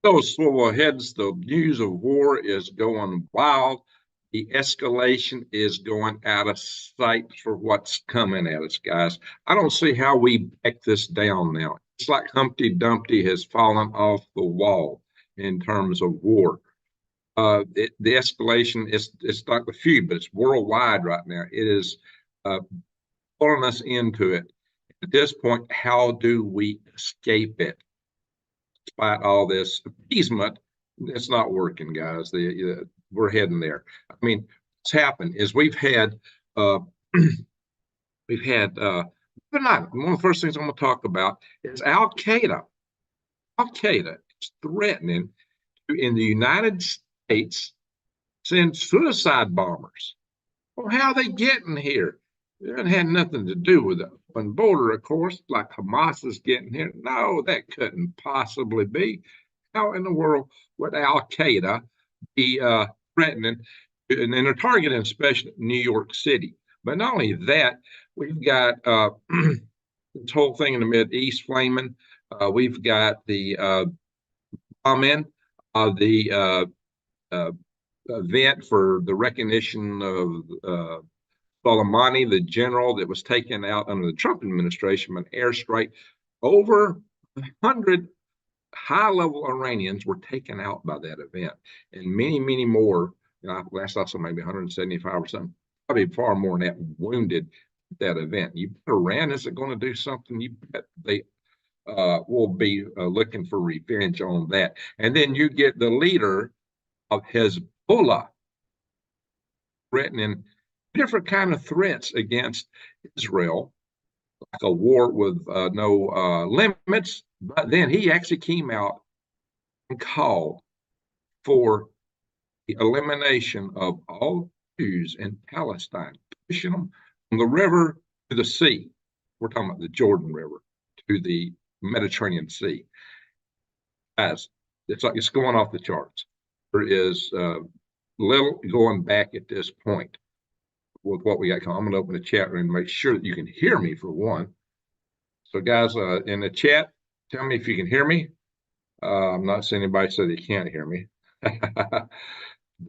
Those swivel heads, the news of war is going wild. The escalation is going out of sight for what's coming at us, guys. I don't see how we back this down now. It's like Humpty Dumpty has fallen off the wall in terms of war. The escalation is it's not the few, but it's worldwide right now. It is uh, pulling us into it. At this point, how do we escape it? Despite all this appeasement, it's not working, guys. We're heading there. I mean, what's happened is uh, we've had tonight. One of the first things I'm going to talk about is Al Qaeda. Al Qaeda is threatening to, in the United States, send suicide bombers. Well, how are they getting here? It had nothing to do with the open border, of course, like Hamas is getting here. No, that couldn't possibly be. How in the world would Al Qaeda be threatening? And they're targeting especially New York City. But not only that, we've got this whole thing in the Mid East flaming. We've got the bombing of the event for the recognition of Soleimani, the general that was taken out under the Trump administration, an airstrike. Over 100 high-level Iranians were taken out by that event, and many, many more. Last I saw maybe 175 or something, probably far more than that, wounded at that event. You bet Iran isn't going to do something. You bet they will be looking for revenge on that. And then you get the leader of Hezbollah threatening different kind of threats against Israel, like a war with no limits. But then he actually came out and called for the elimination of all Jews in Palestine, pushing them from the river to the sea. We're talking about the Jordan River to the Mediterranean Sea. Guys, it's like it's going off the charts. There is little going back at this point with what we got. I'm going to open the chat room and make sure that you can hear me for one. So, guys, in the chat, tell me if you can hear me. I'm not seeing anybody say they can't hear me.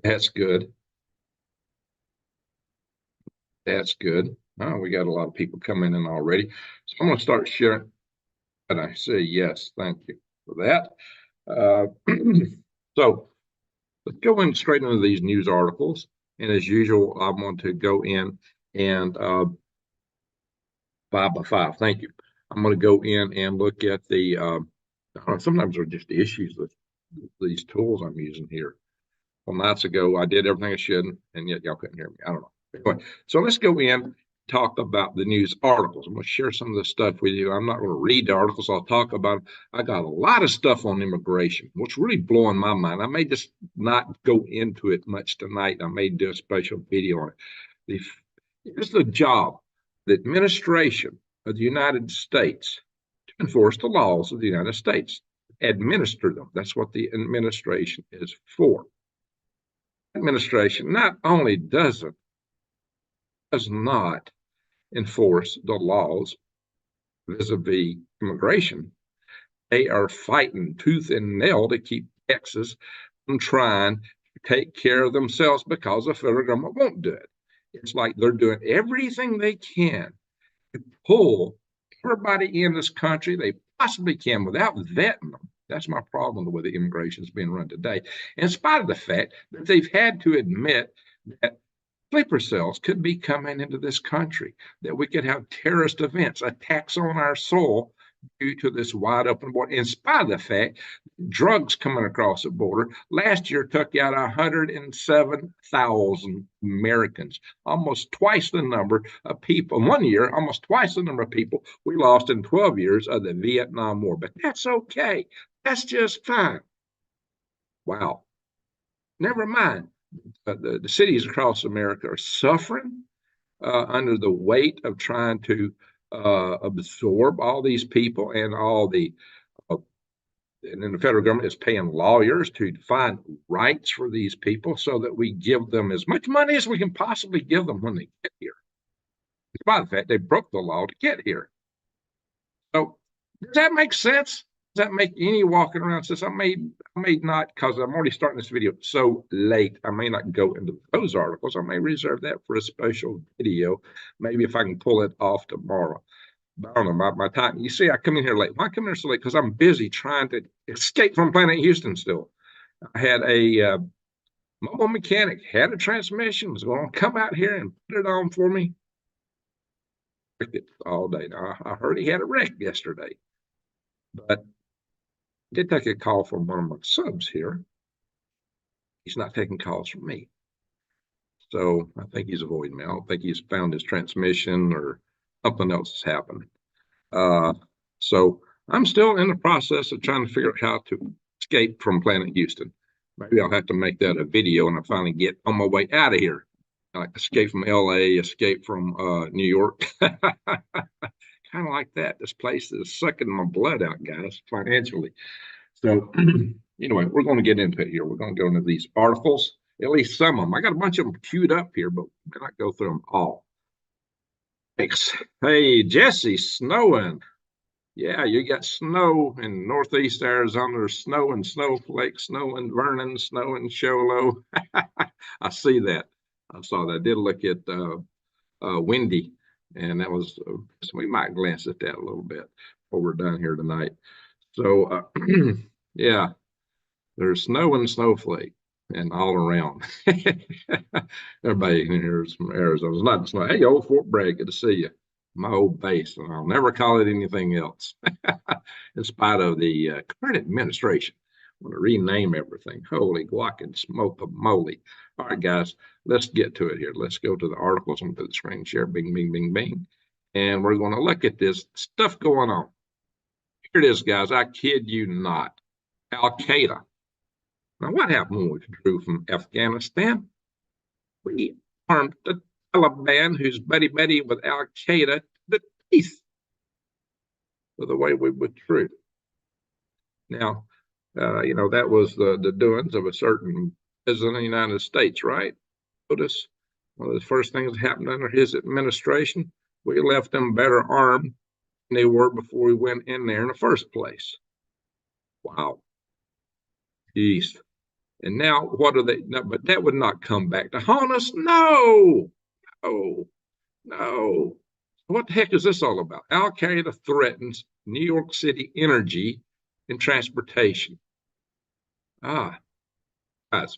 That's good. That's good. Oh, we got a lot of people coming in already. So I'm going to start sharing. And I say yes, thank you for that. So let's go in straight into these news articles. And as usual, I want to go in and 5x5. Thank you. I'm going to go in and look at the, sometimes they're just issues with these tools I'm using here. Well, nights ago, I did everything I should, and yet y'all couldn't hear me. I don't know. Anyway, so let's go in, talk about the news articles. I'm going to share some of the stuff with you. I'm not going to read the articles. I'll talk about them. I got a lot of stuff on immigration, what's really blowing my mind. I may just not go into it much tonight. I may do a special video on it. It's the job, the administration of the United States to enforce the laws of the United States, administer them. That's what the administration is for. Administration not only does not enforce the laws vis-a-vis immigration, they are fighting tooth and nail to keep Texas from trying to take care of themselves because the federal government won't do it. It's like they're doing everything they can to pull everybody in this country they possibly can without vetting them. That's my problem with the way the immigration is being run today. In spite of the fact that they've had to admit that sleeper cells could be coming into this country, that we could have terrorist events, attacks on our soil due to this wide open border, in spite of the fact drugs coming across the border last year took out 107,000 Americans, almost twice the number of people. In 1 year, almost twice the number of people we lost in 12 years of the Vietnam War. But that's okay. That's just fine. Wow. Never mind. The cities across America are suffering under the weight of trying to absorb all these people and all the and then the federal government is paying lawyers to find rights for these people so that we give them as much money as we can possibly give them when they get here. Despite the fact they broke the law to get here. So does that make sense? Does that make any walking around sense? I may not, because I'm already starting this video so late. I may not go into those articles. I may reserve that for a special video. Maybe if I can pull it off tomorrow. But I don't know, my time. You see, I come in here late. Why come in here so late? Because I'm busy trying to escape from Planet Houston still. I had a mobile mechanic, had a transmission, was going to come out here and put it on for me. It all day. Now, I heard he had a wreck yesterday, but I did take a call from one of my subs here. He's not taking calls from me. So I think he's avoiding me. I don't think he's found his transmission or something else has happened. So I'm still in the process of trying to figure out how to escape from Planet Houston. Maybe I'll have to make that a video when I finally get on my way out of here. Like escape from LA, escape from New York. Kind of like that. This place is sucking my blood out, guys, financially. So anyway, we're going to get into it here. We're going to go into these articles, at least some of them. I got a bunch of them queued up here, but we're not go through them all. Thanks. Hey, Jesse, snowing. Yeah, you got snow in northeast Arizona. There's snow and Snowflake, snow in Vernon, snow in Show Low. I see that. I saw that. I did look at Windy, and that was, so we might glance at that a little bit before we're done here tonight. So, yeah, there's snow and Snowflake and all around. Everybody in here is from Arizona. It's not snow. Hey, old Fort Bragg, good to see you. My old base, and I'll never call it anything else, in spite of the current administration. I want to rename everything. Holy guac and smoke of moly. All right, guys, let's get to it here. Let's go to the articles and put the screen share. Bing, bing, bing, bing. And we're going to look at this stuff going on. Here it is, guys. I kid you not. Al Qaeda. Now, what happened when we withdrew from Afghanistan? We armed the Taliban, who's buddy with Al Qaeda, the teeth for the way we withdrew. Now, that was the doings of a certain president of the United States, right? Notice one of the first things that happened under his administration, we left them better armed than they were before we went in there in the first place. Wow. Jeez. And now what are they? No, but that would not come back to haunt us. No. No. What the heck is this all about? Al Qaeda threatens New York City energy and transportation. Guys,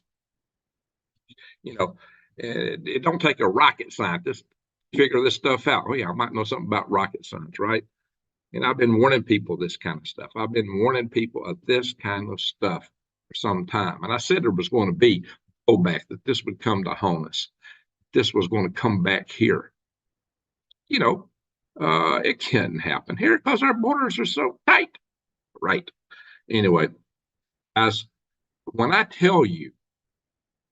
it don't take a rocket scientist to figure this stuff out. Oh, yeah, I might know something about rocket science, right? And I've been warning people this kind of stuff. I've been warning people of this kind of stuff for some time. And I said there was going to be pullback, that this would come to haunt us. This was going to come back here. It can't happen here because our borders are so tight. Right. Anyway, as when I tell you,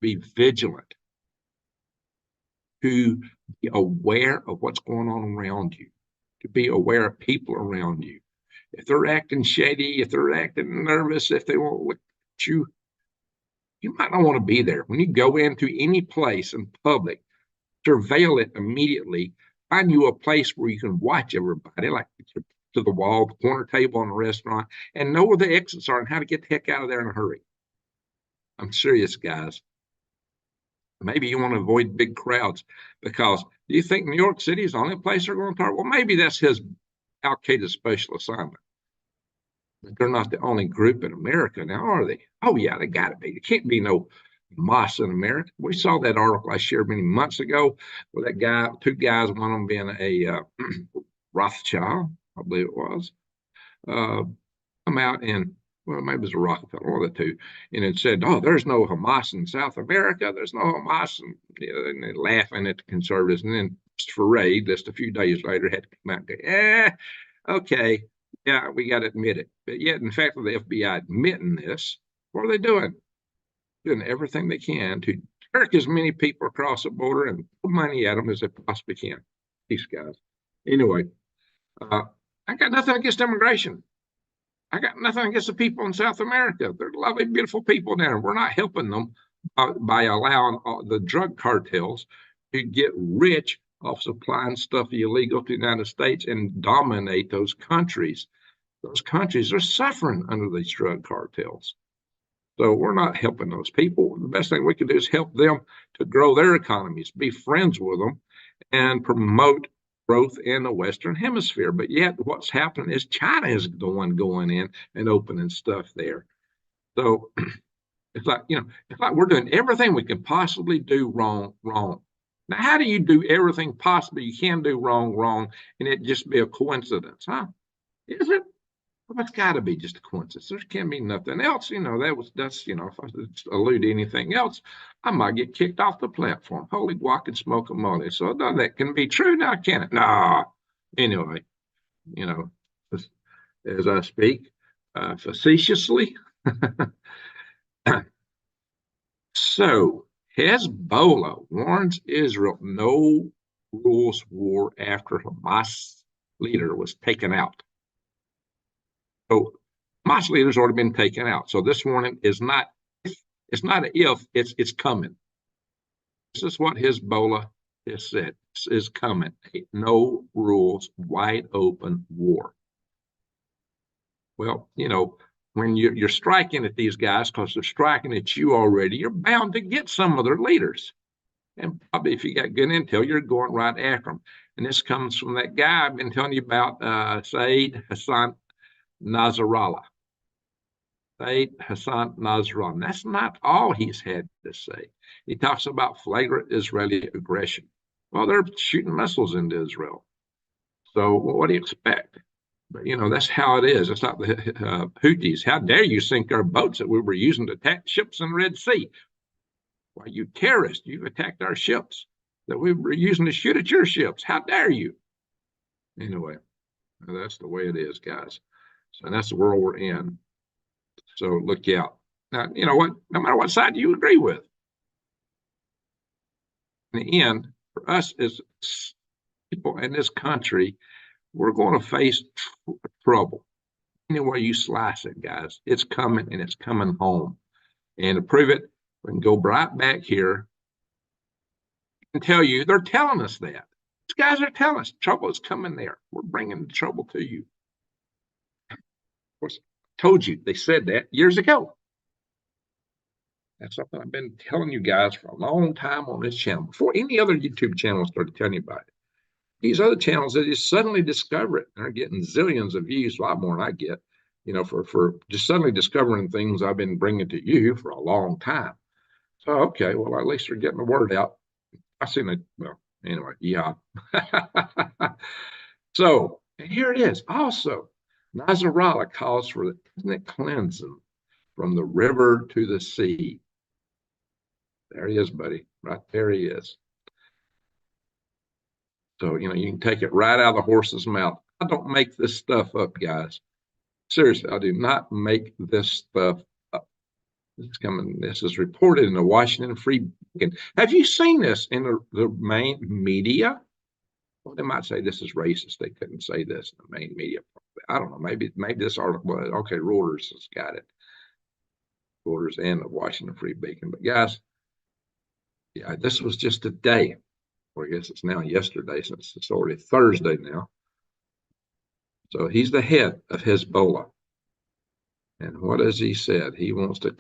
be vigilant, to be aware of what's going on around you, to be aware of people around you. If they're acting shady, if they're acting nervous, if they won't look at you, you might not want to be there. When you go into any place in public, surveil it immediately. Find you a place where you can watch everybody, like to the wall, the corner table in a restaurant, and know where the exits are and how to get the heck out of there in a hurry. I'm serious, guys. Maybe you want to avoid big crowds, because do you think New York City is the only place they're going to target? Well, maybe that's his Al Qaeda special assignment. But they're not the only group in America now, are they? Oh, yeah, they got to be. There can't be no Hamas in America. We saw that article I shared many months ago where that guy, two guys, one of them being a Rothschild, I believe it was, come out and, well, maybe it was a Rockefeller, one of the two, and it said, oh, there's no Hamas in South America. There's no Hamas. And they're laughing at the conservatives. And then Christopher Wray, just a few days later, had to come out and go, okay, yeah, we got to admit it. But yet, in fact, with the FBI admitting this, what are they doing? Doing everything they can to jerk as many people across the border and put money at them as they possibly can. These guys. Anyway, I got nothing against immigration. I got nothing against the people in South America. They're lovely, beautiful people there. We're not helping them by allowing the drug cartels to get rich off supplying stuff illegal to the United States and dominate those countries. Those countries are suffering under these drug cartels. So we're not helping those people. The best thing we can do is help them to grow their economies, be friends with them, and promote growth in the Western Hemisphere. But yet, what's happening is China is the one going in and opening stuff there. So it's like, it's like we're doing everything we can possibly do wrong. Now, how do you do everything possible you can do wrong, and it just be a coincidence, huh? Is it? Well, it's got to be just a coincidence. There can't be nothing else. That's if I allude to anything else, I might get kicked off the platform. Holy guac and smoke a molly. So no, that can be true. Now, can it? No. Anyway, as I speak facetiously. So Hezbollah warns Israel no rules war after Hamas leader was taken out. So Hamas leader's already been taken out. So this warning is not, it's not an if, it's coming. This is what Hezbollah has said. This is coming. No rules, wide open war. Well, when you're striking at these guys because they're striking at you already, you're bound to get some of their leaders. And probably if you got good intel, you're going right after them. And this comes from that guy I've been telling you about, Said Hassan Nasrallah. Said Hassan Nasrallah. And that's not all he's had to say. He talks about flagrant Israeli aggression. Well, they're shooting missiles into Israel. So what do you expect? But, that's how it is. It's not the Houthis. How dare you sink our boats that we were using to attack ships in the Red Sea? Why, you terrorists, you've attacked our ships that we were using to shoot at your ships. How dare you? Anyway, that's the way it is, guys. So that's the world we're in. So look out. Now, you know what? No matter what side you agree with, in the end, for us as people in this country, we're going to face trouble. Anyway you slice it, guys, it's coming, and it's coming home. And to prove it, we can go right back here and tell you, they're telling us that. These guys are telling us trouble is coming there. We're bringing the trouble to you. Of course, I told you, they said that years ago. That's something I've been telling you guys for a long time on this channel, before any other YouTube channel started telling you about it. These other channels, they just suddenly discover it. They're getting zillions of views, a lot more than I get, for just suddenly discovering things I've been bringing to you for a long time. So, okay, well, at least they're getting the word out. I seen it. Well, anyway, yeah. So, and here it is. Also, Nasrallah calls for the ethnic cleansing from the river to the sea. There he is, buddy. Right there he is. So, you can take it right out of the horse's mouth. I don't make this stuff up, guys. Seriously, I do not make this stuff up. This is reported in the Washington Free Beacon. Have you seen this in the main media? Well, they might say this is racist. They couldn't say this in the main media. I don't know. Maybe this article, okay, Reuters has got it. Reuters and the Washington Free Beacon. But guys, yeah, this was just today. Well, I guess it's now yesterday, since it's already Thursday now. So he's the head of Hezbollah. And what has he said? He wants to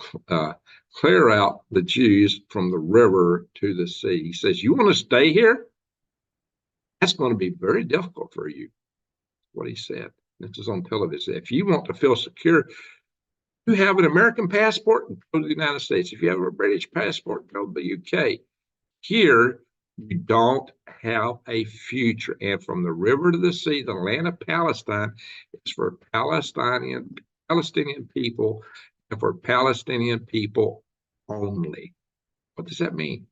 clear out the Jews from the river to the sea. He says, you want to stay here? That's going to be very difficult for you. That's what he said. This is on television. If you want to feel secure, you have an American passport, go to the United States. If you have a British passport, go to the UK. Here, you don't have a future. And from the river to the sea, the land of Palestine is for Palestinian people and for Palestinian people only. What does that mean?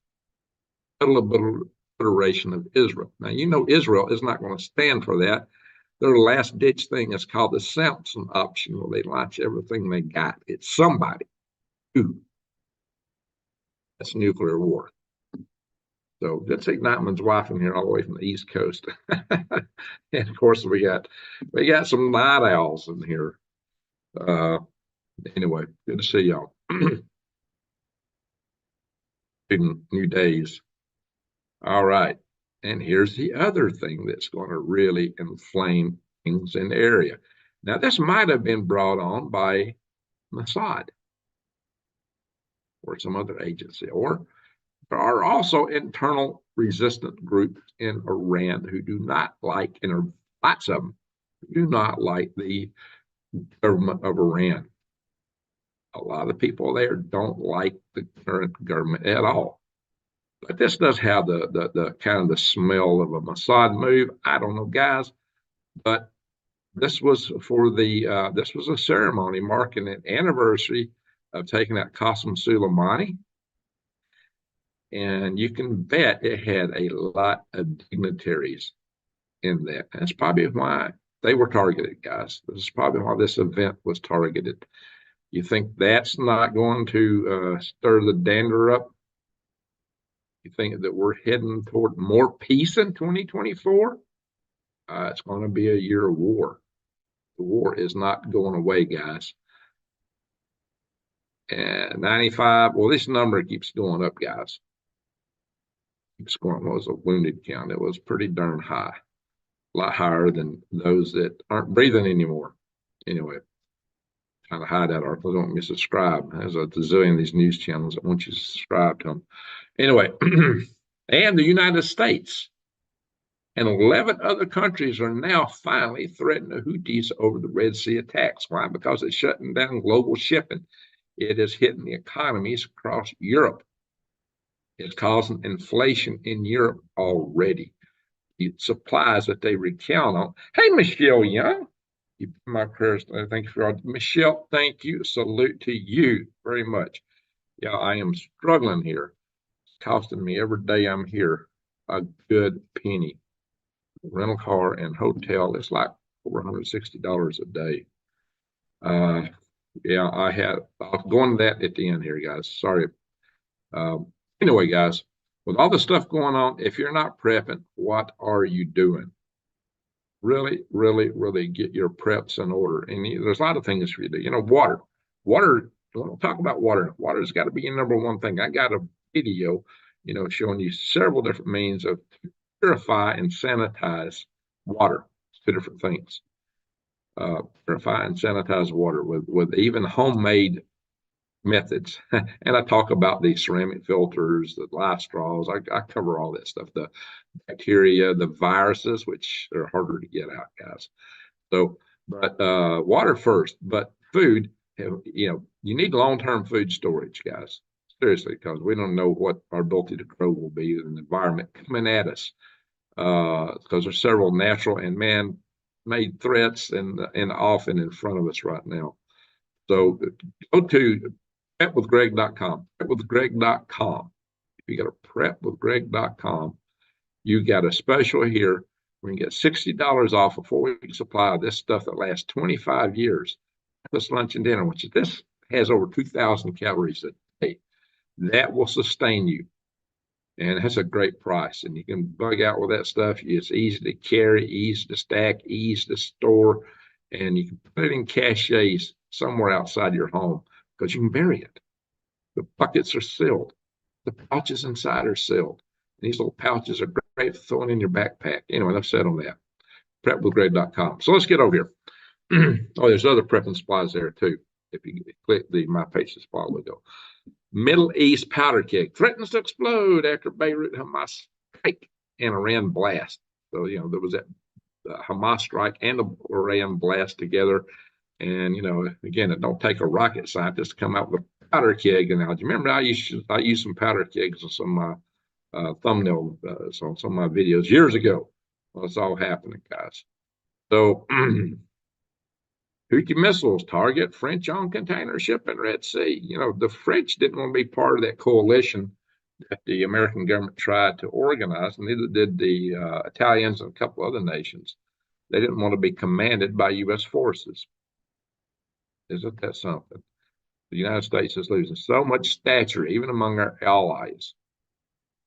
Obliteration of Israel. Now, Israel is not going to stand for that. Their last ditch thing is called the Samson option, where they launch everything they got. It's somebody. Who? That's nuclear war. So that's Ignitemann's wife in here, all the way from the East Coast. And of course, we got some night owls in here. Anyway, good to see y'all. New days. All right. And here's the other thing that's going to really inflame things in the area. Now, this might have been brought on by Mossad or some other agency, or there are also internal resistant groups in Iran who do not like, and are lots of them, do not like the government of Iran. A lot of people there don't like the current government at all. But this does have the kind of the smell of a Mossad move. I don't know, guys, but this was for the this was a ceremony marking an anniversary of taking out Qasem Soleimani, and you can bet it had a lot of dignitaries in that. That's probably why they were targeted, guys. This is probably why this event was targeted. You think that's not going to stir the dander up? You think that we're heading toward more peace in 2024? It's going to be a year of war. The war is not going away, guys. And 95, well, this number keeps going up, guys. Keeps going. What was a wounded count? It was pretty darn high, a lot higher than those that aren't breathing anymore. Anyway, trying to hide that article. Don't want me to subscribe. There's a zillion of these news channels that want you to subscribe to them. Anyway, and the United States and 11 other countries are now finally threatening the Houthis over the Red Sea attacks. Why? Because it's shutting down global shipping. It is hitting the economies across Europe. It's causing inflation in Europe already. The supplies that they recount on. Hey, Michelle Young, you my prayers. Thank you for all. Michelle, thank you. Salute to you very much. Yeah, I am struggling here. It's costing me every day I'm here a good penny. Rental car and hotel is like $460 a day. Yeah, I'll go into that at the end here, guys. Sorry. Anyway, guys, with all the stuff going on, if you're not prepping, what are you doing? Really, really, really get your preps in order. And there's a lot of things for you to do. Water. Water, don't talk about water. Water's got to be your number one thing. I got a video, showing you several different means of purify and sanitize water. It's two different things. Purify and sanitize water with even homemade methods. And I talk about the ceramic filters, the live straws. I cover all that stuff. The bacteria, the viruses, which are harder to get out, guys. So, but water first. But food, you need long-term food storage, guys. Seriously, because we don't know what our ability to grow will be in the environment coming at us. Because there's several natural and man-made threats and often in front of us right now. So go to prepwithgreg.com. Prepwithgreg.com. If you go to prepwithgreg.com, you got a special here. We can get $60 off a 4-week supply of this stuff that lasts 25 years. This lunch and dinner, which this has over 2,000 calories a day. That will sustain you. And that's a great price. And you can bug out with that stuff. It's easy to carry, easy to stack, easy to store. And you can put it in caches somewhere outside your home because you can bury it. The buckets are sealed. The pouches inside are sealed. And these little pouches are great for throwing in your backpack. Anyway, enough said on that. Prepwithgreg.com. So let's get over here. Oh, there's other prepping supplies there too. If you click the My Page Supply logo. Middle East powder keg threatens to explode after Beirut Hamas strike and Iran blast. So, there was that Hamas strike and the Iran blast together. And, again, it don't take a rocket scientist to come out with a powder keg analogy. Remember, I used some powder kegs on some thumbnail on some of my videos years ago. Well, it's all happening, guys. So, Houthi missiles target French-owned container ship in Red Sea. The French didn't want to be part of that coalition that the American government tried to organize, and neither did the Italians and a couple other nations. They didn't want to be commanded by U.S. forces. Isn't that something? The United States is losing so much stature, even among our allies.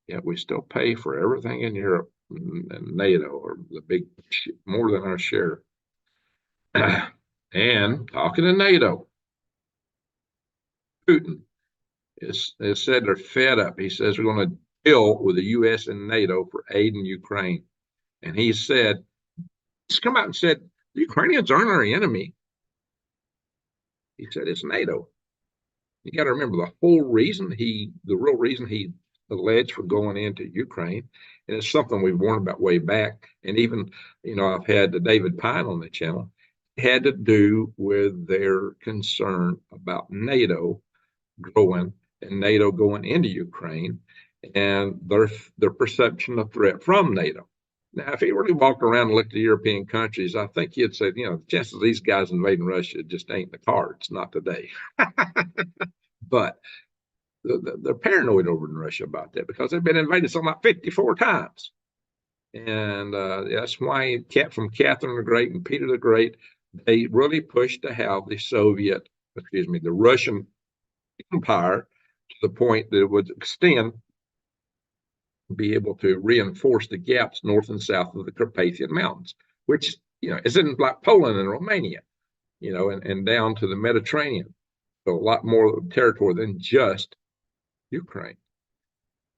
Yet we still pay for everything in Europe and NATO, or the big more than our share. And talking to NATO, Putin has said they're fed up. He says we're going to deal with the U.S. and NATO for aid in Ukraine. And he said, he's come out and said The Ukrainians aren't our enemy. He said, it's NATO. You got to remember the real reason he alleged for going into Ukraine, and it's something we've warned about way back. And even, I've had David Pine on the channel, had to do with their concern about NATO growing and NATO going into Ukraine and their perception of threat from NATO. Now, if he really walked around and looked at the European countries, I think he'd say, the chances of these guys invading Russia just ain't the cards, not today. But they're paranoid over in Russia about that because they've been invaded something like 54 times. And that's why from Catherine the Great and Peter the Great, they really pushed to have the Russian Empire to the point that it would extend, be able to reinforce the gaps north and south of the Carpathian Mountains, which, isn't like Poland and Romania, and down to the Mediterranean. So a lot more territory than just Ukraine.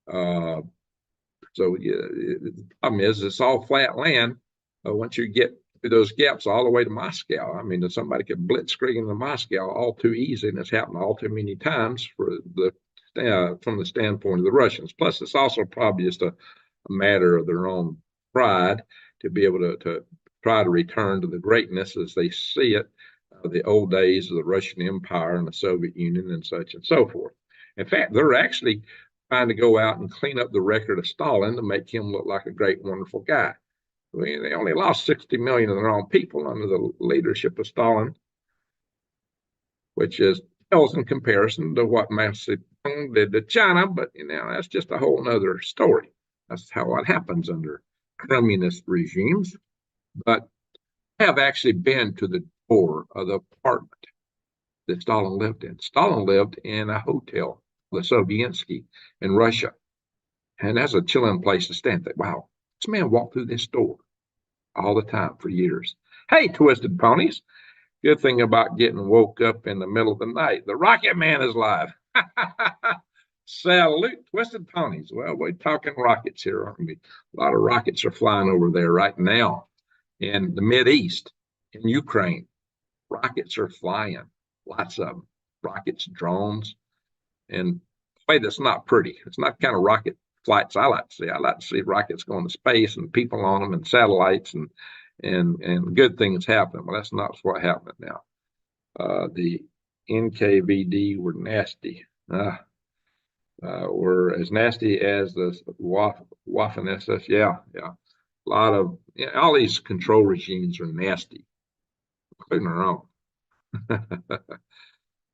So the problem is it's all flat land. Once you get through those gaps all the way to Moscow, I mean, somebody could blitzkrieg into Moscow all too easy, and it's happened all too many times from the standpoint of the Russians. Plus, it's also probably just a matter of their own pride to be able to try to return to the greatness as they see it, the old days of the Russian Empire and the Soviet Union and such and so forth. In fact, they're actually trying to go out and clean up the record of Stalin to make him look like a great, wonderful guy. I mean, they only lost 60 million of their own people under the leadership of Stalin, which pales in comparison to what Mao Zedong did to China, but that's just a whole nother story. That's how it happens under communist regimes. But I have actually been to the door of the apartment that Stalin lived in. Stalin lived in a hotel, the Sovietsky, in Russia. And that's a chilling place to stand there. Wow, this man walked through this door all the time for years. Hey, Twisted Ponies. Good thing about getting woke up in the middle of the night. The Rocket Man is live. Salute, Twisted Ponies. Well, we're talking rockets here, aren't we? A lot of rockets are flying over there right now in the Mideast, in Ukraine. Rockets are flying, lots of them. Rockets, drones, and way that's not pretty. It's not the kind of rocket flights I like to see. I like to see rockets going to space and people on them and satellites and good things happening. Well, that's not what happened now. The NKVD were nasty. Were as nasty as the Waffen SS. Yeah. A lot of all these control regimes are nasty, including our own.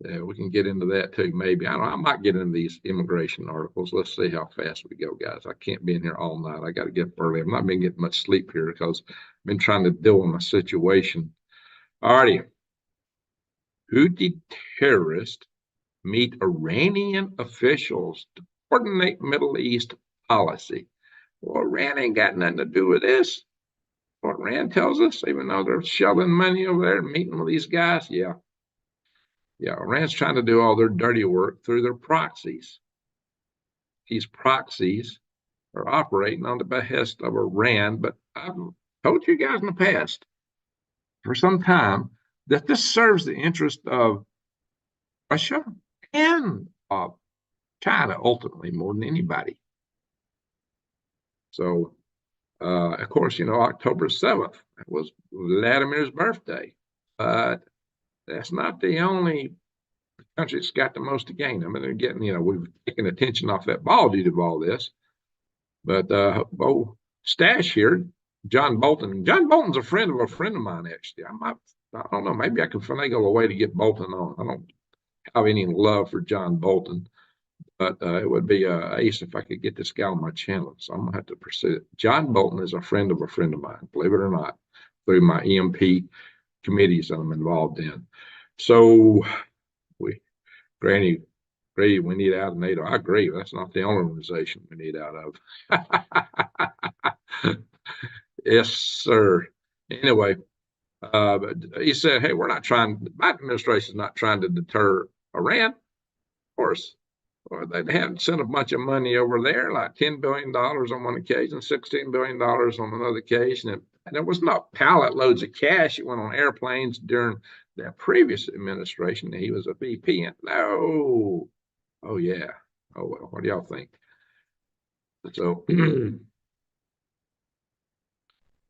Yeah, we can get into that too, maybe. I might get into these immigration articles. Let's see how fast we go, guys. I can't be in here all night. I got to get up early. I've not been getting much sleep here because I've been trying to deal with my situation. All righty. Houthi terrorists meet Iranian officials to coordinate Middle East policy. Well, Iran ain't got nothing to do with this. What Iran tells us, even though they're shelling money over there and meeting with these guys, yeah, Iran's trying to do all their dirty work through their proxies. These proxies are operating on the behest of Iran, but I've told you guys in the past for some time that this serves the interest of Russia and of China ultimately more than anybody. So, of course, October 7th was Vladimir's birthday, but that's not the only country that's got the most to gain. I mean, they're getting, we've taken attention off that ball due to all this. But Stash here, John Bolton. John Bolton's a friend of mine, actually. I don't know, maybe I can finagle a way to get Bolton on. I don't have any love for John Bolton, but it would be ace if I could get this guy on my channel. So I'm going to have to pursue it. John Bolton is a friend of mine, believe it or not, through my EMP committees that I'm involved in. So Granny, we need out of NATO. I agree. That's not the only organization we need out of. Yes, sir. Anyway, but he said, hey, my administration is not trying to deter Iran. Of course, they haven't sent a bunch of money over there, like $10 billion on one occasion, $16 billion on another occasion. And And there was not pallet loads of cash that went on airplanes during that previous administration. He was a VP. And no. Oh, yeah. Oh, well, what do y'all think? So,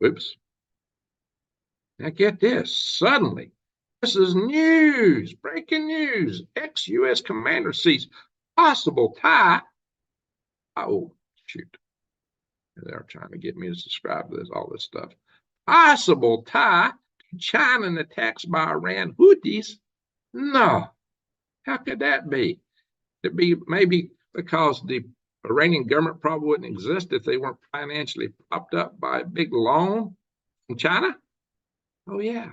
oops. Now get this. Suddenly, this is news, breaking news. Ex-U.S. commander sees possible tie. Oh, shoot. They're trying to get me to subscribe to all this stuff. Possible tie to China and attacks by Iran Houthis? No. How could that be? It'd be maybe because the Iranian government probably wouldn't exist if they weren't financially propped up by a big loan from China. Oh, yeah.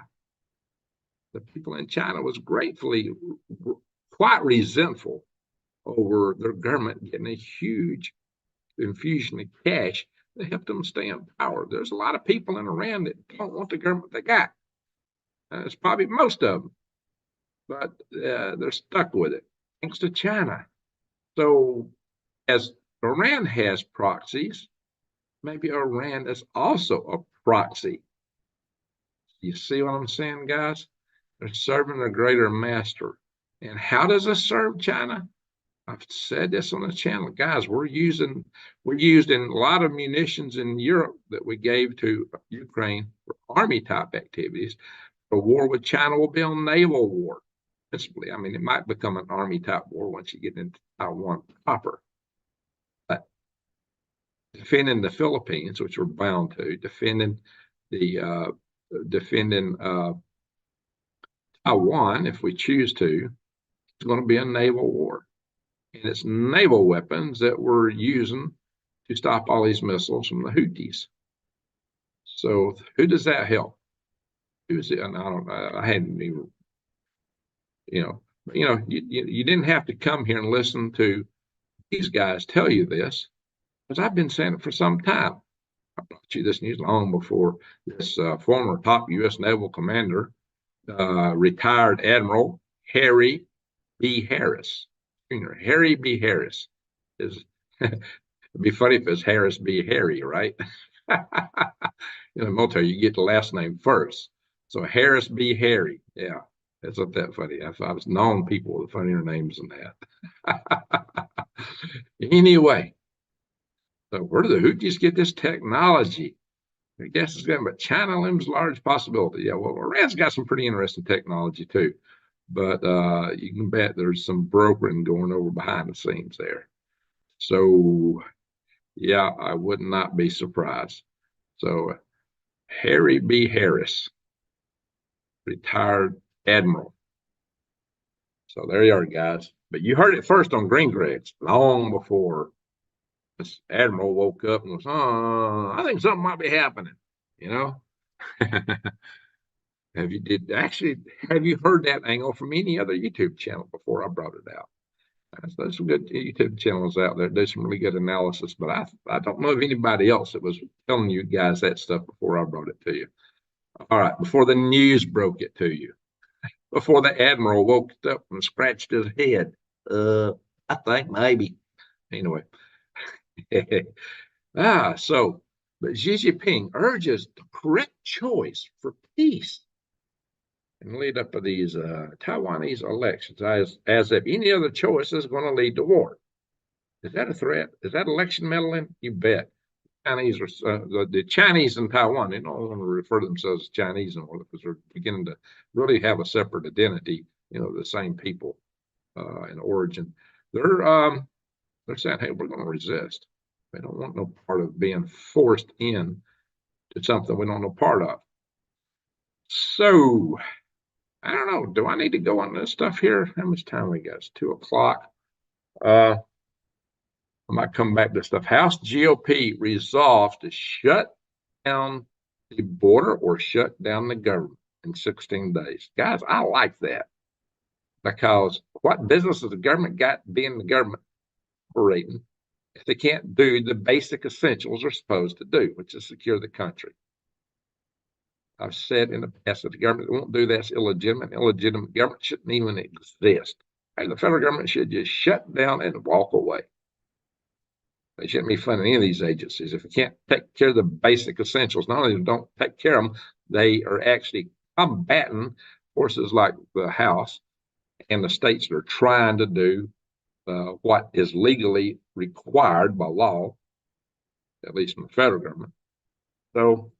The people in China was gratefully quite resentful over their government getting a huge infusion of cash that helped them stay in power. There's a lot of people in Iran that don't want the government they got. It's probably most of them, but they're stuck with it thanks to China. So as Iran has proxies, maybe Iran is also a proxy. You see what I'm saying, guys? They're serving a greater master. And how does this serve China? I've said this on the channel, guys. We're used in a lot of munitions in Europe that we gave to Ukraine for army type activities. The war with China will be a naval war, principally. I mean, it might become an army type war once you get into Taiwan proper. But defending the Philippines, which we're bound to, defending Taiwan, if we choose to, it's going to be a naval war. And it's naval weapons that we're using to stop all these missiles from the Houthis. So who does that help? Who's it? I don't know. I hadn't even, you didn't have to come here and listen to these guys tell you this, because I've been saying it for some time. I brought you this news long before this former top U.S. naval commander, retired Admiral Harry B. Harris. Harry B. Harris is. It'd be funny if it's Harris B. Harry, right? In the military, you get the last name first. So Harris B. Harry, yeah, that's not that funny. I was known people with funnier names than that. Anyway, so where do the Houthis get this technology? I guess it's going to be China limits large possibility. Yeah, well, Iran's got some pretty interesting technology too. But you can bet there's some brokering going over behind the scenes there. So, yeah, I would not be surprised. So, Harry B. Harris, retired admiral. So there you are, guys. But you heard it first on Green Gregs, long before this admiral woke up and was, oh, I think something might be happening, you know? Have you heard that angle from any other YouTube channel before I brought it out? There's some good YouTube channels out there. There's some really good analysis, but I don't know of anybody else that was telling you guys that stuff before I brought it to you. All right, before the news broke it to you, before the admiral woke up and scratched his head. I think maybe. Anyway. But Xi Jinping urges the correct choice for peace and lead up to these Taiwanese elections, as if any other choice is going to lead to war. Is that a threat? Is that election meddling? You bet. The Chinese in Taiwan, they don't want to refer to themselves as Chinese anymore because they're beginning to really have a separate identity. The same people in origin. They're saying, hey, we're going to resist. They don't want no part of being forced in to something we don't know part of. So, I don't know. Do I need to go on this stuff here? How much time we got? It's 2:00. I might come back to stuff. House GOP resolves to shut down the border or shut down the government in 16 days. Guys, I like that, because what business has the government got being the government operating if they can't do the basic essentials they're supposed to do, which is secure the country? I've said in the past that the government won't do that's illegitimate. Illegitimate government shouldn't even exist. And the federal government should just shut down and walk away. They shouldn't be funding any of these agencies. If we can't take care of the basic essentials, not only don't take care of them, they are actually combating forces like the House and the states that are trying to do what is legally required by law, at least from the federal government. So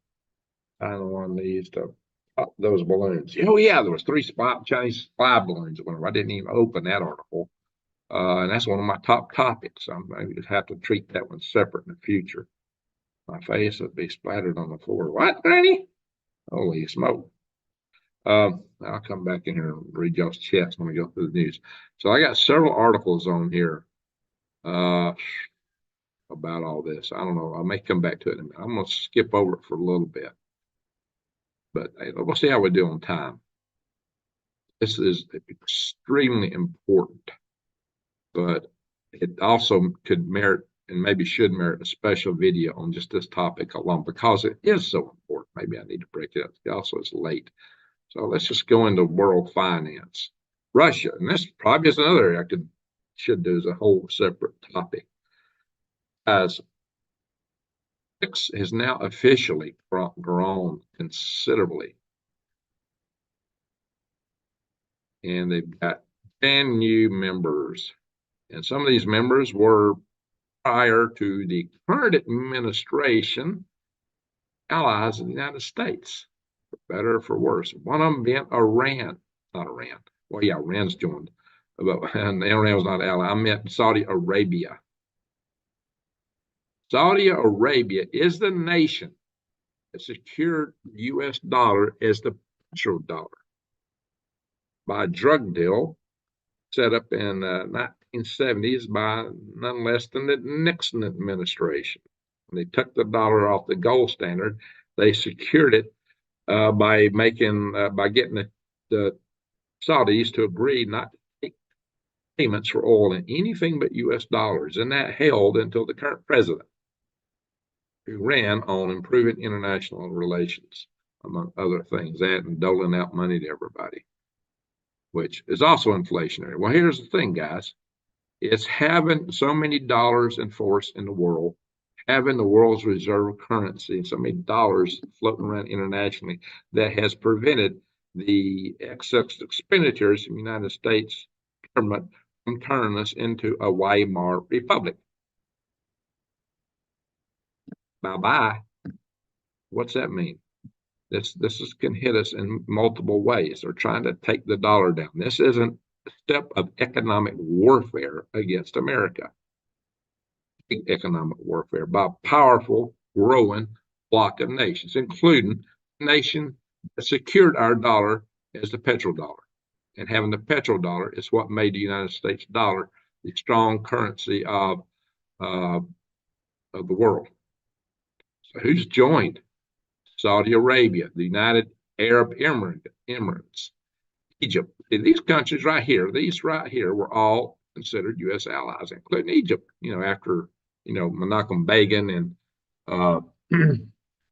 I don't want these to pop those balloons. Oh yeah, there was 3 Chinese spy balloons. I didn't even open that article. And that's one of my top topics. I just have to treat that one separate in the future. My face would be splattered on the floor. What, Granny? Holy smoke. I'll come back in here and read y'all's chats when we go through the news. So I got several articles on here about all this. I don't know. I may come back to it in a minute. I'm going to skip over it for a little bit. But hey, we'll see how we do on time. This is extremely important, but it also could merit and maybe should merit a special video on just this topic alone because it is so important. Maybe I need to break it up. Also, it's late. So let's just go into world finance. Russia, and this probably is another area should do as a whole separate topic. As BRICS has now officially grown considerably. And they've got 10 new members. And some of these members were prior to the current administration allies of the United States, for better or for worse. One of them being Iran, not Iran. Well, yeah, Iran's joined, and Iran was not an ally. I meant Saudi Arabia. Saudi Arabia is the nation that secured the U.S. dollar as the petrodollar by a drug deal set up in the 1970s by none less than the Nixon administration. When they took the dollar off the gold standard, they secured it by getting the Saudis to agree not to take payments for oil in anything but U.S. dollars, and that held until the current president, who ran on improving international relations, among other things, that and doling out money to everybody, which is also inflationary. Well, here's the thing, guys. It's having so many dollars in force in the world, having the world's reserve currency and so many dollars floating around internationally that has prevented the excess expenditures from the United States government from turning us into a Weimar Republic. Bye-bye. What's that mean? This can hit us in multiple ways. They're trying to take the dollar down. This isn't a step of economic warfare against America. Economic warfare by a powerful, growing bloc of nations, including the nation that secured our dollar as the petrodollar. And having the petrodollar is what made the United States dollar the strong currency of the world. So who's joined? Saudi Arabia, the United Arab Emirates, Egypt. These countries right here, were all considered U.S. allies, including Egypt, after, Menachem Begin and Anwar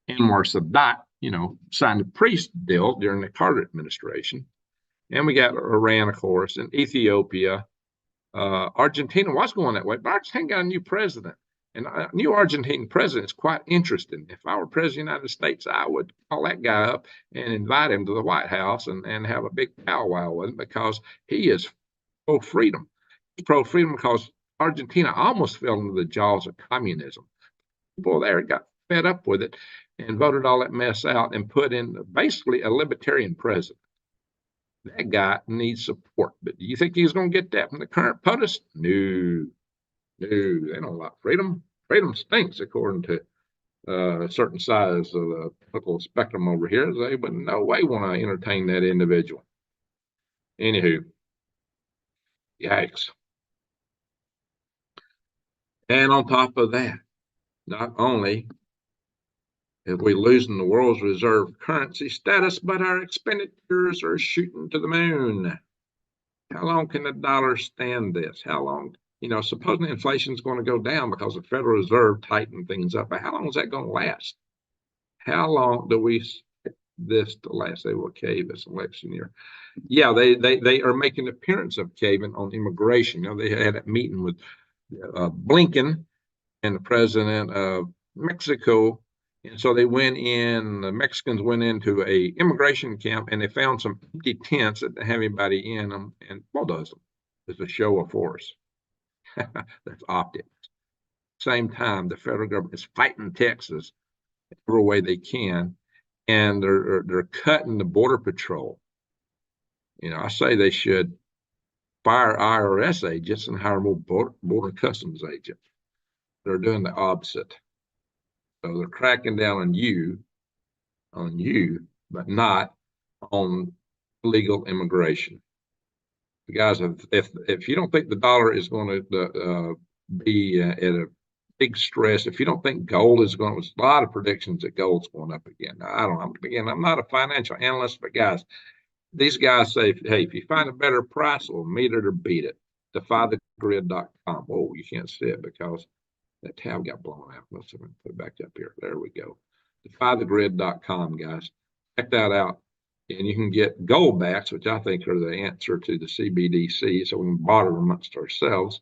Sadat, signed a peace deal during the Carter administration. And we got Iran, of course, and Ethiopia. Argentina was going that way, but Argentina got a new president. And a new Argentine president is quite interesting. If I were president of the United States, I would call that guy up and invite him to the White House and have a big powwow with him, because he is pro-freedom. He's pro-freedom because Argentina almost fell into the jaws of communism. People there got fed up with it and voted all that mess out and put in basically a libertarian president. That guy needs support. But do you think he's going to get that from the current POTUS? No. No, they don't like freedom. Freedom stinks, according to a certain size of the political spectrum over here. They would no way want to entertain that individual. Anywho, yikes. And on top of that, not only are we losing the world's reserve currency status, but our expenditures are shooting to the moon. How long can the dollar stand this? How long? Supposedly inflation is going to go down because the Federal Reserve tightened things up. But how long is that going to last? How long do we expect this to last? They will cave this election year. Yeah, they are making an appearance of caving on immigration. They had a meeting with Blinken and the president of Mexico. And so they went in, the Mexicans went into a immigration camp and they found some empty tents that didn't have anybody in them and bulldozed them. It's a show of force. That's optics. Same time, the federal government is fighting Texas every way they can, and they're cutting the border patrol. You know, I say they should fire IRS agents and hire more border customs agents. They're doing the opposite. So they're cracking down on you, but not on legal immigration. Guys, if you don't think the dollar is going to be at a big stress, if you don't think gold is going, there's a lot of predictions that gold's going up again. Now, I don't know. Again, I'm not a financial analyst, but guys, these guys say, hey, if you find a better price, we'll meet it or beat it. DefyTheGrid.com. Oh, you can't see it because that tab got blown out. Let's put it back up here. There we go. DefyTheGrid.com, guys. Check that out. And you can get gold backs, which I think are the answer to the CBDC, so we can barter amongst ourselves.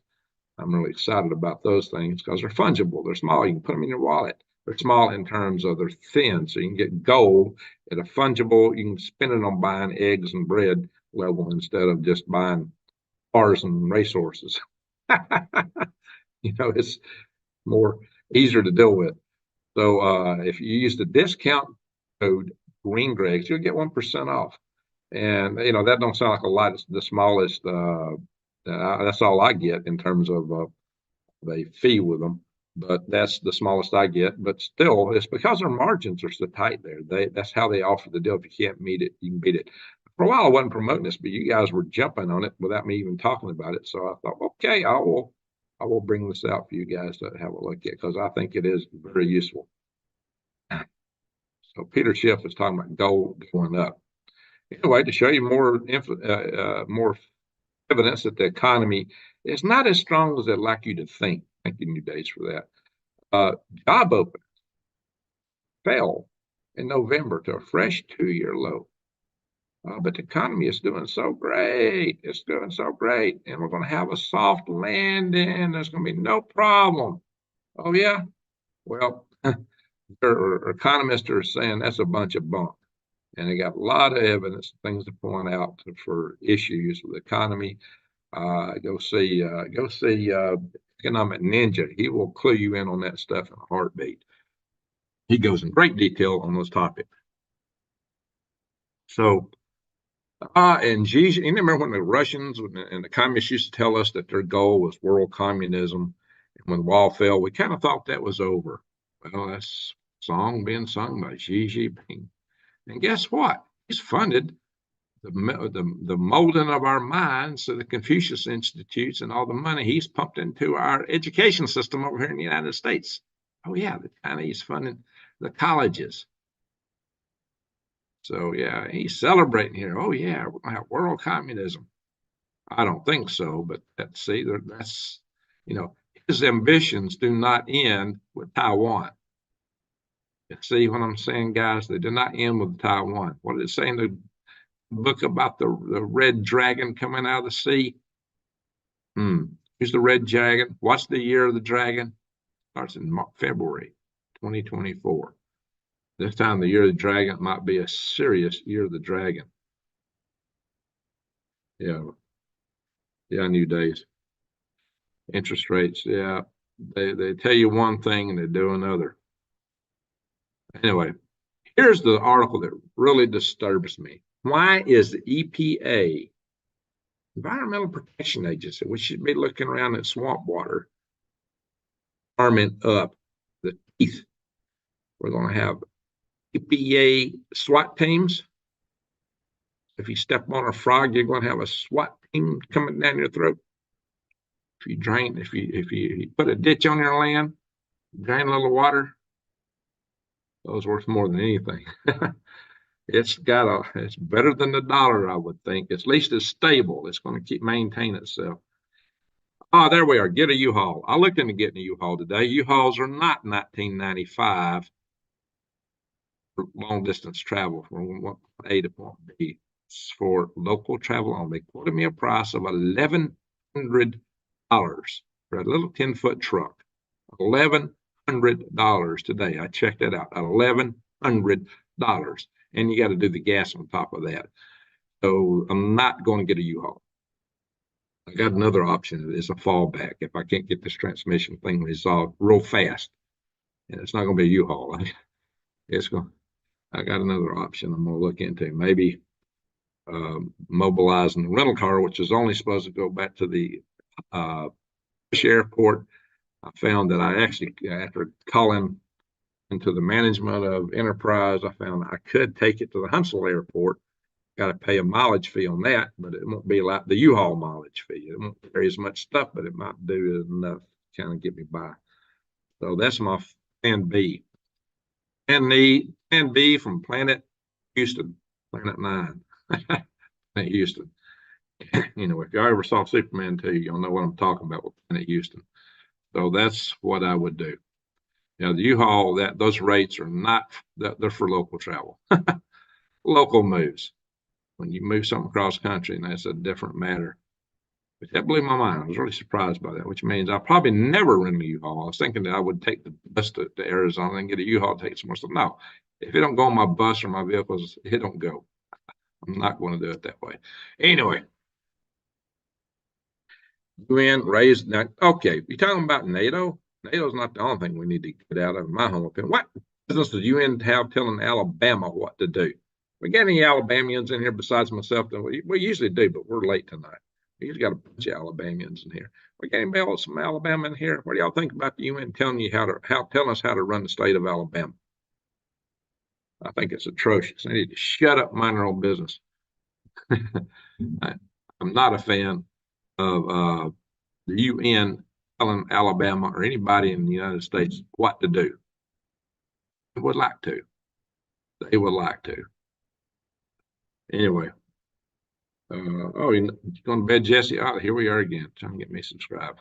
I'm really excited about those things because they're fungible. They're small. You can put them in your wallet. They're small in terms of they're thin, so you can get gold at a fungible. You can spend it on buying eggs and bread level instead of just buying cars and racehorses. You know, it's more easier to deal with. So if you use the discount code Green Gregs, you'll get 1% off. And you know that don't sound like a lot. It's the smallest. That's all I get in terms of a fee with them. But that's the smallest I get. But still, it's because their margins are so tight there. That's how they offer the deal. If you can't meet it, you can beat it. For a while, I wasn't promoting this, but you guys were jumping on it without me even talking about it. So I thought, okay, I will bring this out for you guys to have a look at because I think it is very useful. So Peter Schiff was talking about gold going up. Anyway, to show you more evidence that the economy is not as strong as they'd like you to think. Thank you, New Days, for that. Job openings fell in November to a fresh 2-year low. But the economy is doing so great. It's doing so great. And we're going to have a soft landing. There's going to be no problem. Oh, yeah? Well, economists are saying that's a bunch of bunk. And they got a lot of evidence, things to point out for issues with the economy. Go see Economic Ninja. He will clue you in on that stuff in a heartbeat. He goes in great detail on those topics. So, and Xi, you remember when the Russians and the communists used to tell us that their goal was world communism, and when the wall fell, we kind of thought that was over. Well, that's a song being sung by Xi Jinping. And guess what? He's funded the molding of our minds to the Confucius Institutes and all the money he's pumped into our education system over here in the United States. Oh, yeah, the Chinese funding the colleges. So, yeah, he's celebrating here. Oh, yeah, we're going to have world communism. I don't think so, but that's, you know, his ambitions do not end with Taiwan. See what I'm saying, guys? They did not end with Taiwan. What did it say in the book about the red dragon coming out of the sea? Here's the red dragon. What's the year of the dragon? Starts in February 2024. This time the year of the dragon might be a serious year of the dragon. Yeah. Yeah, New Days. Interest rates, yeah. They tell you one thing and they do another. Anyway, here's the article that really disturbs me. Why is the EPA, Environmental Protection Agency, which should be looking around at swamp water, arming up the teeth? We're going to have EPA SWAT teams. If you step on a frog, you're going to have a SWAT team coming down your throat. If you put a ditch on your land, drain a little water, those worth more than anything. It's better than the dollar, I would think. At least it's stable. It's going to maintain itself. Oh, there we are. Get a U-Haul. I looked into getting a U-Haul today. U-Hauls are not $19.95 for long distance travel from point A to point B. It's for local travel only. They quoted me a price of $1,100 for a little 10-foot truck. $1,100 today. I checked that out. $1,100, and you got to do the gas on top of that. So I'm not going to get a U-Haul. I got another option. It's a fallback if I can't get this transmission thing resolved real fast, and it's not going to be a U-Haul. It's going. I got another option I'm going to look into. Maybe mobilizing the rental car, which is only supposed to go back to the airport. I found that I actually, after calling into the management of Enterprise, I found I could take it to the Huntsville Airport. Got to pay a mileage fee on that, but it won't be like the U-Haul mileage fee. It won't carry as much stuff, but it might do enough to kind of get me by. So that's my plan B. And the plan B from Planet Houston, Planet 9, Planet Houston. You know, if you ever saw Superman 2, you'll know what I'm talking about with Planet Houston. So that's what I would do. You know, the U-Haul, those rates are not, they're for local travel, local moves. When you move something across country, and that's a different matter. But that blew my mind. I was really surprised by that, which means I'll probably never rent a U-Haul. I was thinking that I would take the bus to Arizona and get a U-Haul, take it somewhere. So no, if it don't go on my bus or my vehicles, it don't go. I'm not going to do it that way. Anyway, UN raised now. Okay, you're talking about NATO. NATO's not the only thing we need to get out of, in my humble opinion. What business does UN have telling Alabama what to do? We got any Alabamians in here besides myself? We usually do, but we're late tonight. We usually got a bunch of Alabamians in here. We got anybody else from Alabama in here? What do y'all think about the UN telling you telling us how to run the state of Alabama? I think it's atrocious. They need to shut up, mind their own business. I'm not a fan of the UN telling Alabama or anybody in the United States what to do. They would like to. They would like to. Anyway. Oh, you're going to bed, Jesse? Oh, here we are again, trying to get me subscribed.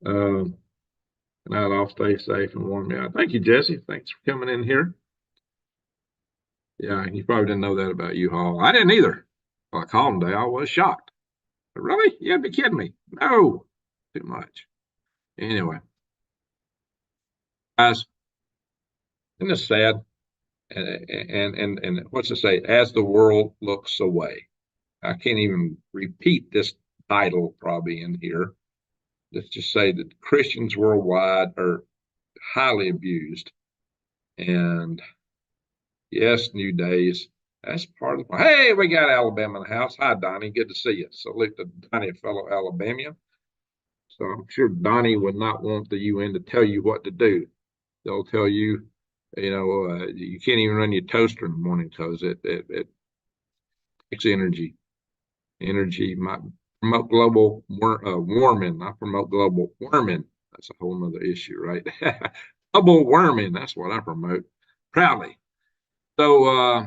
Good night, all. Stay safe and warm. Yeah, thank you, Jesse. Thanks for coming in here. Yeah, you probably didn't know that about U-Haul. I didn't either. Well, I called today. I was shocked. But really? You gotta be kidding me. No, too much. Anyway, guys, isn't this sad? And what's it say? As the world looks away. I can't even repeat this title probably in here. Let's just say that Christians worldwide are highly abused. And yes, New Days, that's part of the, hey, we got Alabama in the house. Hi, Donnie. Good to see you. Salute to Donnie, a fellow Alabamian. So I'm sure Donnie would not want the UN to tell you what to do. They'll tell you, you can't even run your toaster in the morning because it takes energy. Energy might promote global warming, not promote global warming. That's a whole nother issue, right? Global warming, that's what I promote proudly. So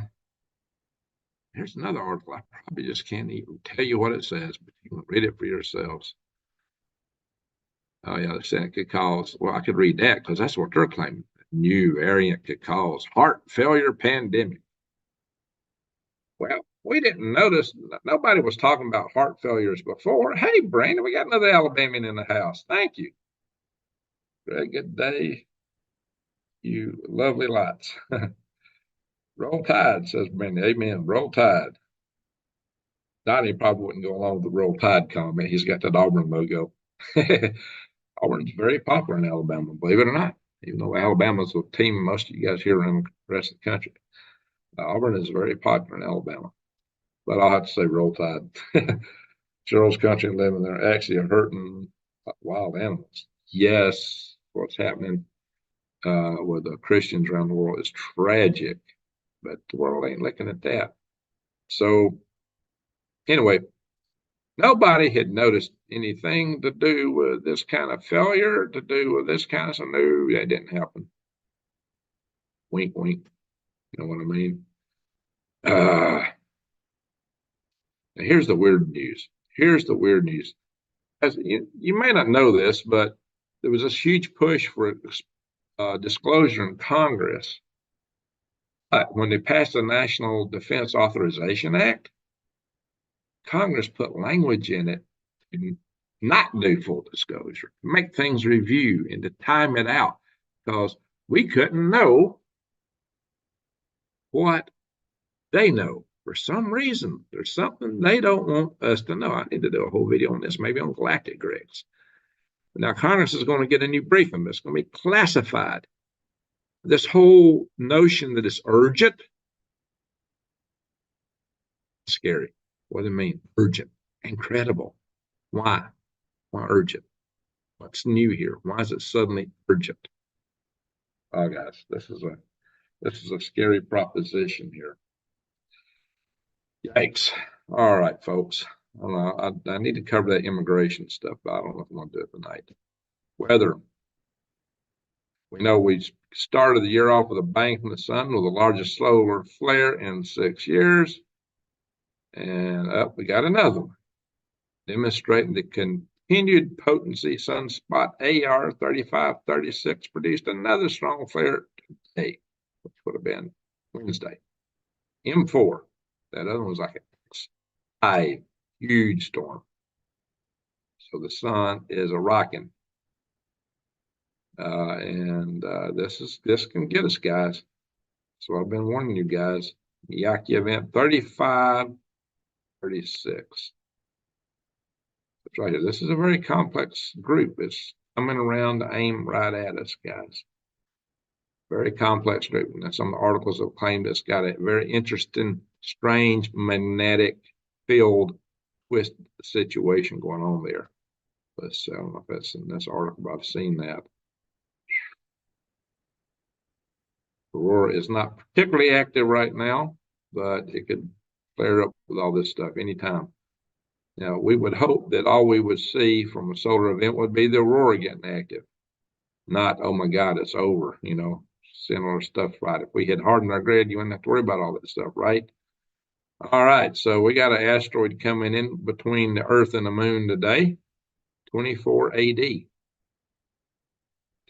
here's another article. I probably just can't even tell you what it says, but you can read it for yourselves. Oh, yeah, the Senate could cause, well, I could read that because that's what they're claiming. New variant could cause heart failure pandemic. Well, we didn't notice. Nobody was talking about heart failures before. Hey, Brandon, we got another Alabamian in the house. Thank you. Very good day. You lovely lights. Roll Tide, says Brandon. Amen. Roll Tide. Donnie probably wouldn't go along with the Roll Tide comment. He's got that Auburn logo. Auburn's very popular in Alabama, believe it or not. Even though Alabama's a team most of you guys hear around the rest of the country. Auburn is very popular in Alabama. But I'll have to say Roll Tide. Charles Country living there actually are hurting wild animals. Yes, what's happening with the Christians around the world is tragic, but the world ain't looking at that. So anyway, nobody had noticed anything to do with this kind of failure, to do with this kind of stuff. No, that didn't happen. Wink, wink. You know what I mean? Here's the weird news. Here's the weird news. As you may not know this, but there was this huge push for disclosure in Congress when they passed the National Defense Authorization Act. Congress put language in it to not do full disclosure, to make things review and to time it out, because we couldn't know what they know. For some reason, there's something they don't want us to know. I need to do a whole video on this, maybe on galactic grids. Now, Congress is going to get a new briefing. It's going to be classified. This whole notion that it's urgent, scary. What do you mean? Urgent, incredible. Why? Why urgent? What's new here? Why is it suddenly urgent? Oh, guys, this is a scary proposition here. Yikes! All right, folks. I need to cover that immigration stuff, but I don't know if I'm going to do it tonight. Weather. We know we started the year off with a bang from the sun with the largest solar flare in 6 years. And up, we got another one, demonstrating the continued potency. Sunspot AR 3536 produced another strong flare today, which would have been Wednesday. M4, that other one was like a huge storm. So the sun is a rocking. This can get us, guys. So I've been warning you guys. Miyake event 3536. That's right here. This is a very complex group. It's coming around to aim right at us, guys. Very complex group. And some of the articles have claimed it's got a very interesting, strange magnetic field twist situation going on there. But I don't know if that's in this article, but I've seen that. Aurora is not particularly active right now, but it could flare up with all this stuff anytime. Now, we would hope that all we would see from a solar event would be the aurora getting active, not, oh my God, it's over, similar stuff, right? If we had hardened our grid, you wouldn't have to worry about all that stuff, right? All right, so we got an asteroid coming in between the Earth and the Moon today, 24 AD.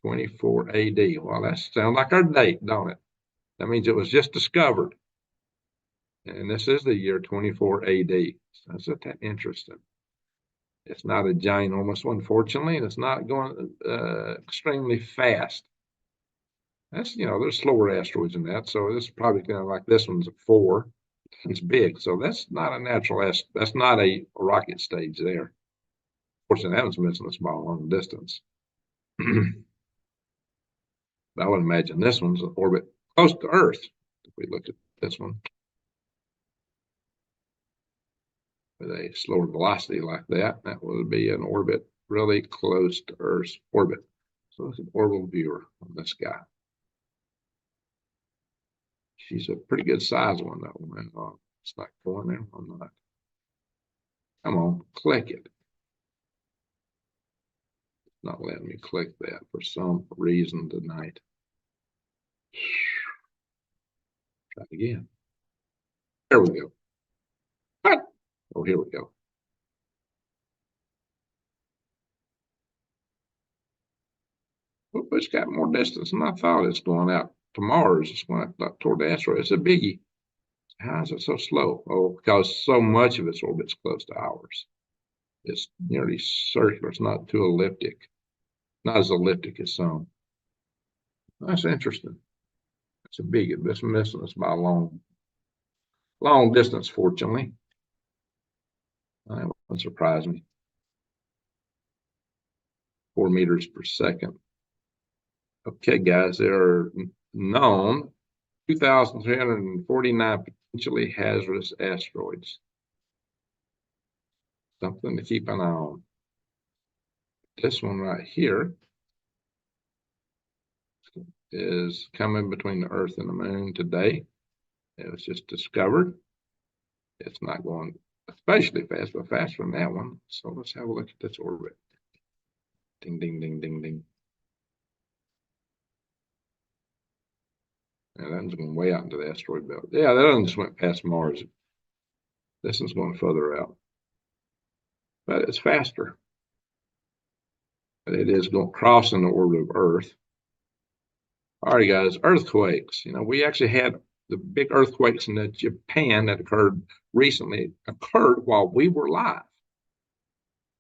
24 AD. Well, that sounds like our date, don't it? That means it was just discovered. And this is the year 24 AD. So isn't that interesting? It's not a ginormous one, fortunately, and it's not going extremely fast. That's, there's slower asteroids than that. So this is probably kind of like this one's a 4. It's big. So that's not a natural that's not a rocket stage there. Fortunately, that one's missing us by a long distance. I would imagine this one's an orbit close to Earth. If we look at this one with a slower velocity like that, that would be an orbit really close to Earth's orbit. So it's an orbital viewer on this guy. She's a pretty good size one, though. It's not going there. I'm not. Come on, click it. It's not letting me click that for some reason tonight. Try it again. There we go. What? Oh, here we go. Oh, it's got more distance than I thought. It's going out to Mars. It's going out toward the asteroid. It's a biggie. How is it so slow? Oh, because so much of its orbit's close to ours. It's nearly circular. It's not too elliptic. Not as elliptic as some. That's interesting. It's a biggie. It's missing us by a long distance, fortunately. That wouldn't surprise me. 4 meters per second. Okay, guys, there are known 2,349 potentially hazardous asteroids. Something to keep an eye on. This one right here is coming between the Earth and the Moon today. It was just discovered. It's not going especially fast, but faster than that one. So let's have a look at this orbit. Ding, ding, ding, ding, ding. And that one's going way out into the asteroid belt. Yeah, that one just went past Mars. This one's going further out. But it's faster. But it is going crossing the orbit of Earth. All right, guys, earthquakes. We actually had the big earthquakes in Japan that occurred recently, occurred while we were live.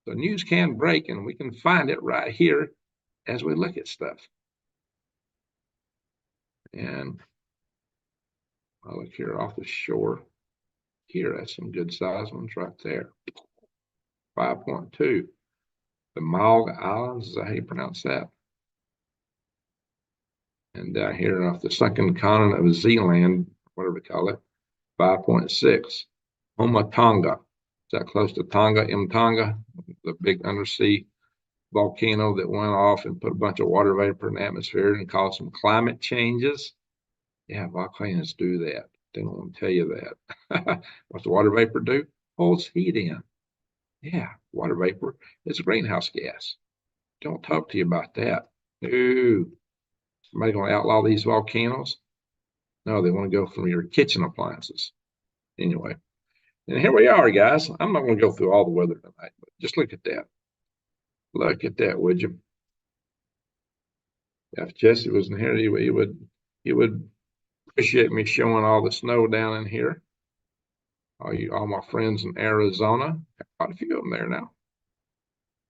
The news can break, and we can find it right here as we look at stuff. And I look here off the shore. Here, that's some good size ones right there. 5.2. The Malga Islands, is that how you pronounce that? And down here off the sunken continent of Zealand, whatever we call it, 5.6. Tonga. Is that close to Tonga, Tonga, the big undersea volcano that went off and put a bunch of water vapor in the atmosphere and caused some climate changes? Yeah, volcanoes do that. They don't want to tell you that. What's the water vapor do? Holds heat in. Yeah, water vapor is a greenhouse gas. Don't talk to you about that. No. Somebody going to outlaw these volcanoes? No, they want to go from your kitchen appliances. Anyway, and here we are, guys. I'm not going to go through all the weather tonight, but just look at that. Look at that, would you? If Jesse was in here, he would appreciate me showing all the snow down in here. All my friends in Arizona. Quite a few of them there now.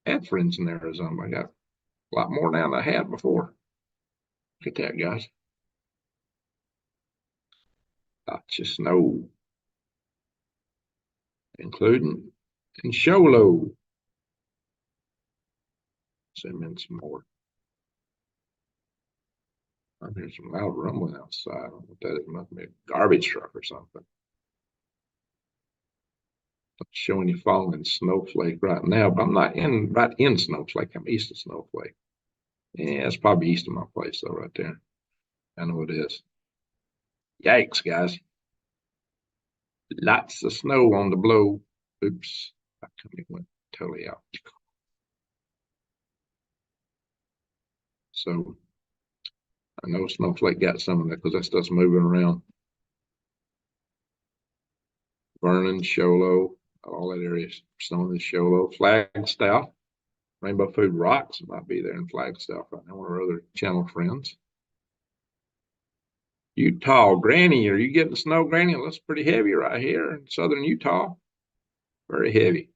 I had friends in Arizona. I got a lot more now than I had before. Look at that, guys. Lots of snow, including in Sholo. Zoom in some more. I hear some loud rumbling outside. I don't know what that is. It must be a garbage truck or something. I'm showing you falling snowflake right now, but I'm not right in Snowflake. I'm east of Snowflake. Yeah, it's probably east of my place though, right there. I know it is. Yikes, guys. Lots of snow on the blow. Oops. I went totally out. So I know Snowflake got some of that because that stuff's moving around. Vernon, Sholo, all that area, snow in Sholo, Flagstaff, Rainbow Food Rocks might be there in Flagstaff right now, one of our other channel friends. Utah, Granny, are you getting snow, Granny? It looks pretty heavy right here in southern Utah. Very heavy.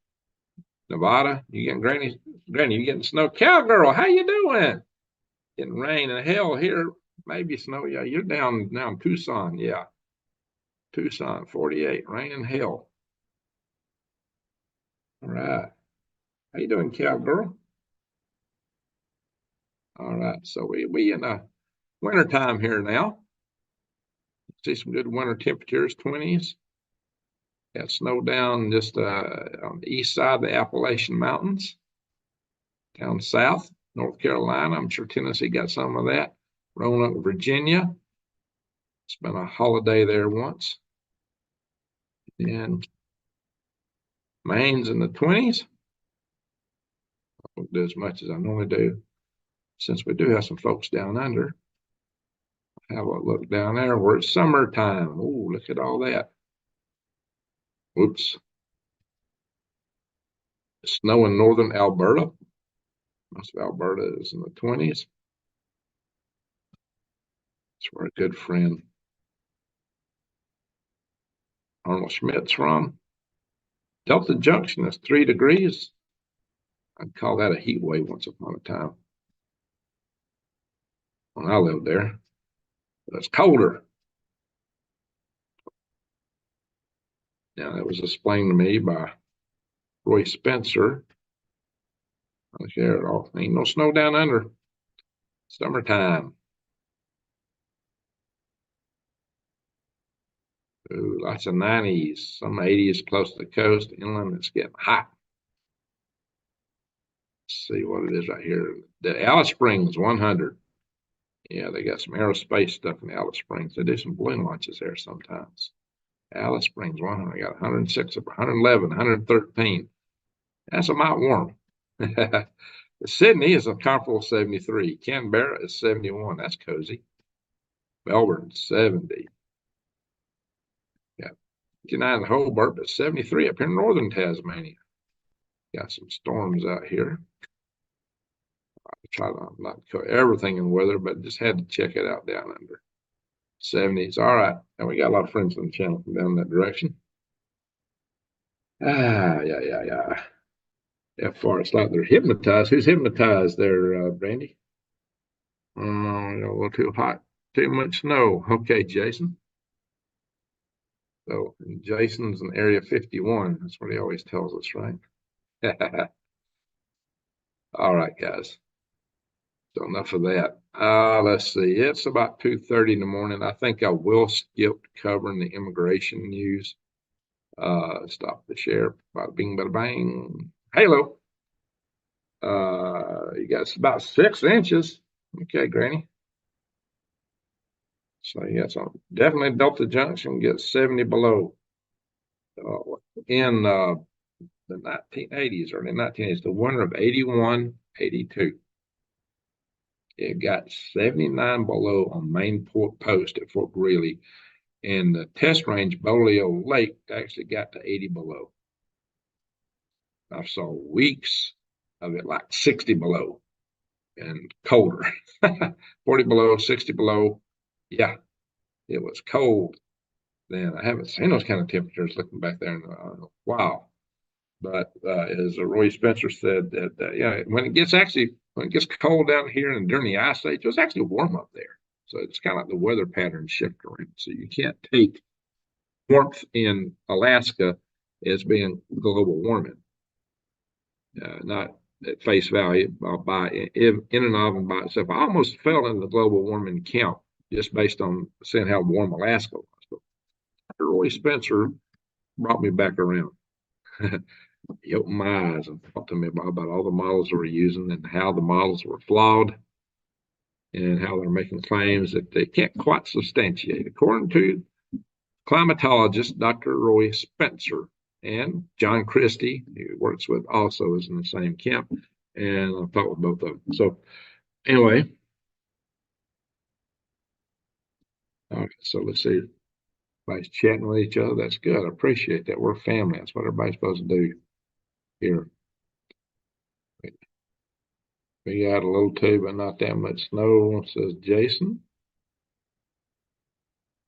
Nevada, you getting Granny, you getting snow? Cowgirl, how you doing? Getting rain and hell here, maybe snow. Yeah, you're down now in Tucson. Yeah. Tucson, 48, rain and hell. All right. How you doing, cowgirl? All right. So we in a winter time here now. See some good winter temperatures, 20s. Got snow down just on the east side of the Appalachian Mountains. Down south, North Carolina. I'm sure Tennessee got some of that. Roanoke, Virginia. Spent a holiday there once. And Maine's in the 20s. I won't do as much as I normally do. Since we do have some folks down under. Have a look down there where it's summertime. Oh, look at all that. Whoops. Snow in northern Alberta. Most of Alberta is in the 20s. That's where a good friend Arnold Schmidt's from. Delta Junction is 3 degrees. I'd call that a heat wave once upon a time when I lived there. But it's colder. Now, that was explained to me by Roy Spencer. I share it all. Ain't no snow down under. Summertime. Ooh, lots of 90s, some 80s close to the coast. Inland, it's getting hot. Let's see what it is right here. The Alice Springs, 100. Yeah, they got some aerospace stuff in Alice Springs. They do some balloon launches there sometimes. Alice Springs, 100. I got 106, 111, 113. That's a mite warm. Sydney is a comfortable 73. Canberra is 71. That's cozy. Melbourne, 70. Got 59 in Hobart, but 73 up here in northern Tasmania. Got some storms out here. I try to not cover everything in weather, but just had to check it out down under 70s. All right. And we got a lot of friends on the channel from down that direction. Yeah. That far, it's like they're hypnotized. Who's hypnotized there, Brandy? A little too hot, too much snow. Okay, Jason. So Jason's in Area 51. That's what he always tells us, right? All right, guys. So enough of that. Let's see. It's about 2:30 in the morning. I think I will skip covering the immigration news. Stop the share. Bada bing, bada bang. Halo. You got about 6 inches. Okay, Granny. So yeah, so definitely Delta Junction gets 70 below. In the 1980s, early 1980s, the winter of 81, 82. It got 79 below on main port post at Fort Greely. And the test range, Bolio Lake, actually got to 80 below. I saw weeks of it like 60 below and colder. 40 below, 60 below. Yeah, it was cold then. I haven't seen those kind of temperatures looking back there in a while. But as Roy Spencer said, that yeah, when it gets cold down here and during the ice age, it was actually warm up there. So it's kind of like the weather patterns shift around. So you can't take warmth in Alaska as being global warming, not at face value by in and of and by itself. I almost fell in the global warming count just based on seeing how warm Alaska was. But Roy Spencer brought me back around. He opened my eyes and talked to me about all the models they were using and how the models were flawed and how they're making claims that they can't quite substantiate. According to climatologist Dr. Roy Spencer and John Christie, who works with also is in the same camp, and I've talked with both of them. So anyway, all right, so let's see. Everybody's chatting with each other. That's good. I appreciate that. We're family. That's what everybody's supposed to do here. We got a little too, but not that much snow, says Jason.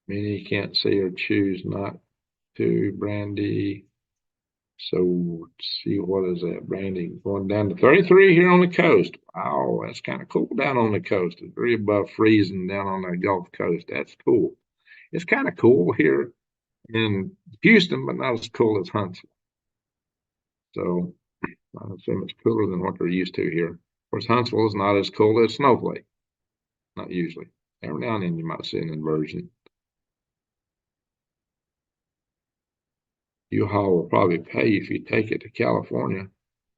Many can't see or choose not to, Brandy. So see, what is that, Brandy? Going down to 33 here on the coast. Wow, that's kind of cool down on the coast. It's very above freezing down on the Gulf Coast. That's cool. It's kind of cool here in Houston, but not as cool as Huntsville. So I assume it's cooler than what they're used to here. Of course, Huntsville is not as cold as Snowflake. Not usually. Every now and then you might see an inversion. U-Haul will probably pay you if you take it to California.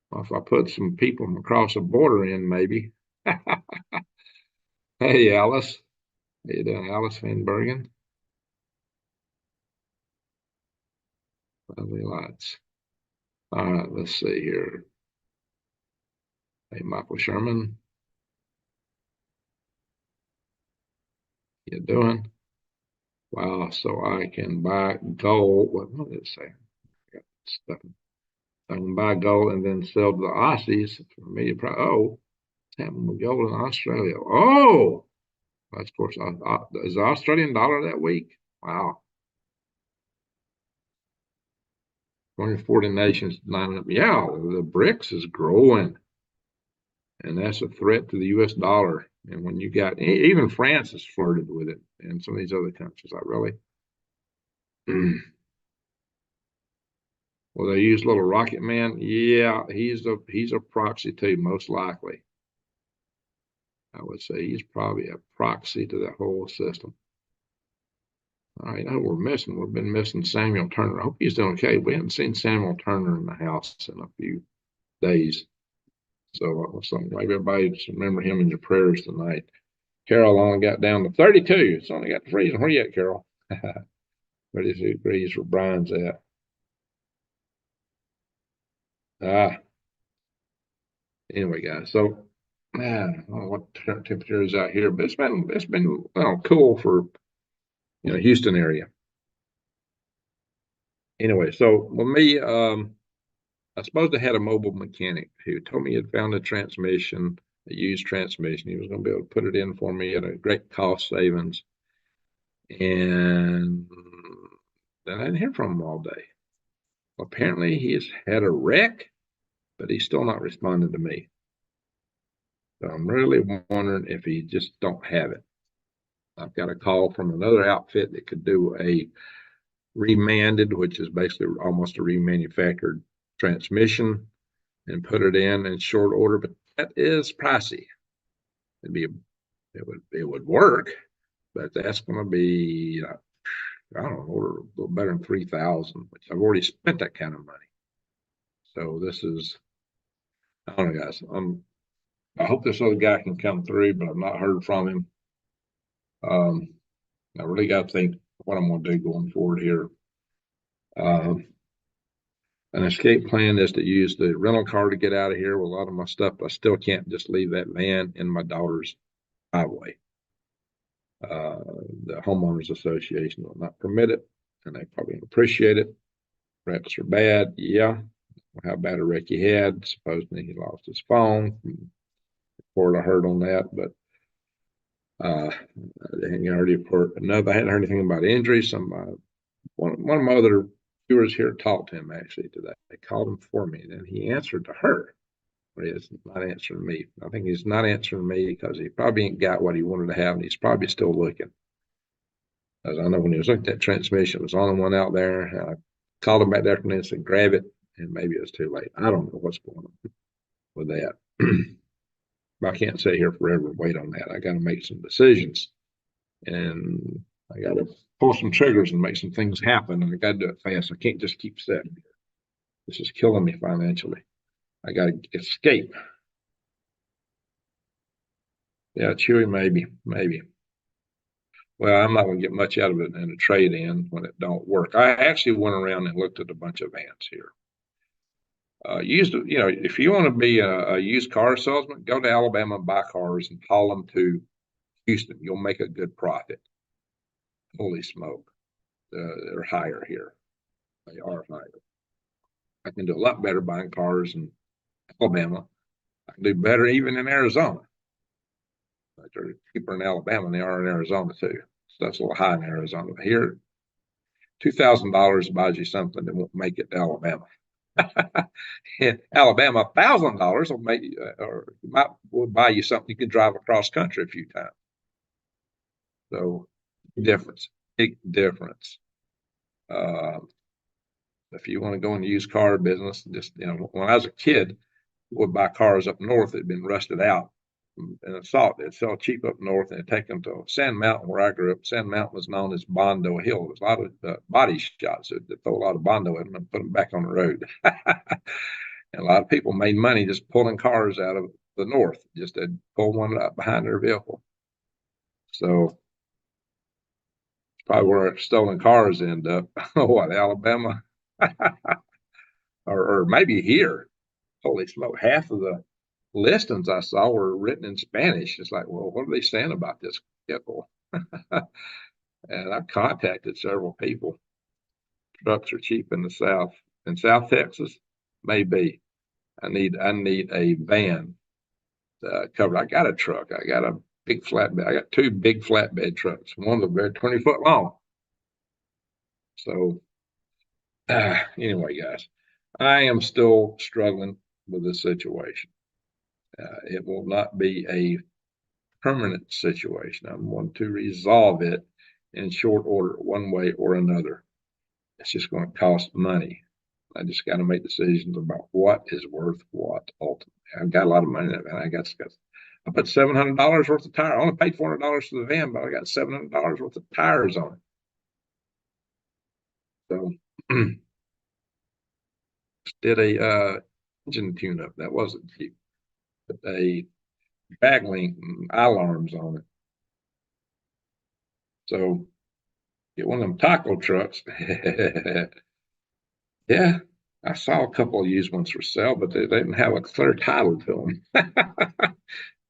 Well, if I put some people from across the border in, maybe. Hey, Alice. How you doing, Alice Van Bergen? Lovely lights. All right, let's see here. Hey, Michael Sherman. How you doing? Wow, so I can buy gold. What did it say? I got stuff. I can buy gold and then sell to the Aussies for me. Oh, what's happening with gold in Australia? Oh, that's of course, is the Australian dollar that weak? Wow. 140 nations lining up. Yeah, the BRICS is growing, and that's a threat to the U.S. dollar. And when you got even France has flirted with it, and some of these other countries, I really. Well, they use little Rocket Man. Yeah, he's a proxy too, most likely. I would say he's probably a proxy to that whole system. All right, I know we're missing. We've been missing Samuel Turner. I hope he's doing okay. We haven't seen Samuel Turner in the house in a few days. So maybe everybody just remember him in your prayers tonight. Carol only got down to 32. It's only got freezing. Where you at, Carol? 32 degrees where Brian's at. Anyway, guys. So, man, I don't know what temperature is out here, but it's been cool for Houston area. Anyway, so with me, I suppose I had a mobile mechanic who told me he had found a transmission, a used transmission. He was going to be able to put it in for me at a great cost savings. And then I didn't hear from him all day. Apparently, he has had a wreck, but he's still not responding to me. So I'm really wondering if he just don't have it. I've got a call from another outfit that could do a remanded, which is basically almost a remanufactured transmission, and put it in short order, but that is pricey. It would work, but that's going to be I don't know, a little better than 3,000, which I've already spent that kind of money. So this is, I don't know, guys. I hope this other guy can come through, but I've not heard from him. I really got to think what I'm going to do going forward here. An escape plan is to use the rental car to get out of here with a lot of my stuff. I still can't just leave that van in my daughter's driveway. The homeowners association will not permit it, and they probably don't appreciate it. Wrecks are bad. Yeah. How bad a wreck he had. Supposedly he lost his phone. Report I heard on that, but I hadn't heard anything about injuries. One of my other viewers here talked to him actually today. They called him for me, and then he answered to her. But he's not answering me. I think he's not answering me because he probably ain't got what he wanted to have, and he's probably still looking. As I know when he was looking at that transmission, it was on one out there. I called him back there and said, grab it, and maybe it was too late. I don't know what's going on with that. I can't sit here forever and wait on that. I got to make some decisions, and I got to pull some triggers and make some things happen, and I got to do it fast. I can't just keep sitting here. This is killing me financially. I got to escape. Yeah, Chewy, maybe. Well, I'm not going to get much out of it in a trade-in when it don't work. I actually went around and looked at a bunch of vans here. If you want to be a used car salesman, go to Alabama and buy cars and haul them to Houston. You'll make a good profit. Holy smoke. They're higher here. They are higher. I can do a lot better buying cars in Alabama. I can do better even in Arizona. But they're cheaper in Alabama than they are in Arizona too. So that's a little high in Arizona. Here, $2,000 buys you something that won't make it to Alabama. In Alabama, $1,000 will make will buy you something you can drive across country a few times. So big difference. If you want to go in the used car business, just when I was a kid, we would buy cars up north that had been rusted out, and they'd sell cheap up north, and they'd take them to Sand Mountain, where I grew up. Sand Mountain was known as Bondo Hill. There was a lot of body shops that throw a lot of Bondo in them and put them back on the road. And a lot of people made money just pulling cars out of the north, just to pull one up behind their vehicle. So it's probably where stolen cars end up. What, Alabama? or maybe here. Holy smoke, half of the listings I saw were written in Spanish. It's like, well, what are they saying about this vehicle? And I've contacted several people. Trucks are cheap in the South. In South Texas, maybe. I need a van covered. I got a truck. I got a big flatbed. I got two big flatbed trucks. One's a 20 foot long. So anyway, guys, I am still struggling with this situation. It will not be a permanent situation. I'm going to resolve it in short order, one way or another. It's just going to cost money. I just got to make decisions about what is worth what ultimately. I've got a lot of money in it, and I put $700 worth of tires. I only paid $400 for the van, but I got $700 worth of tires on it. So did a engine tune-up. That wasn't cheap. But a bag link and alarms on it. So get one of them taco trucks. Yeah, I saw a couple of used ones for sale, but they didn't have a clear title to them.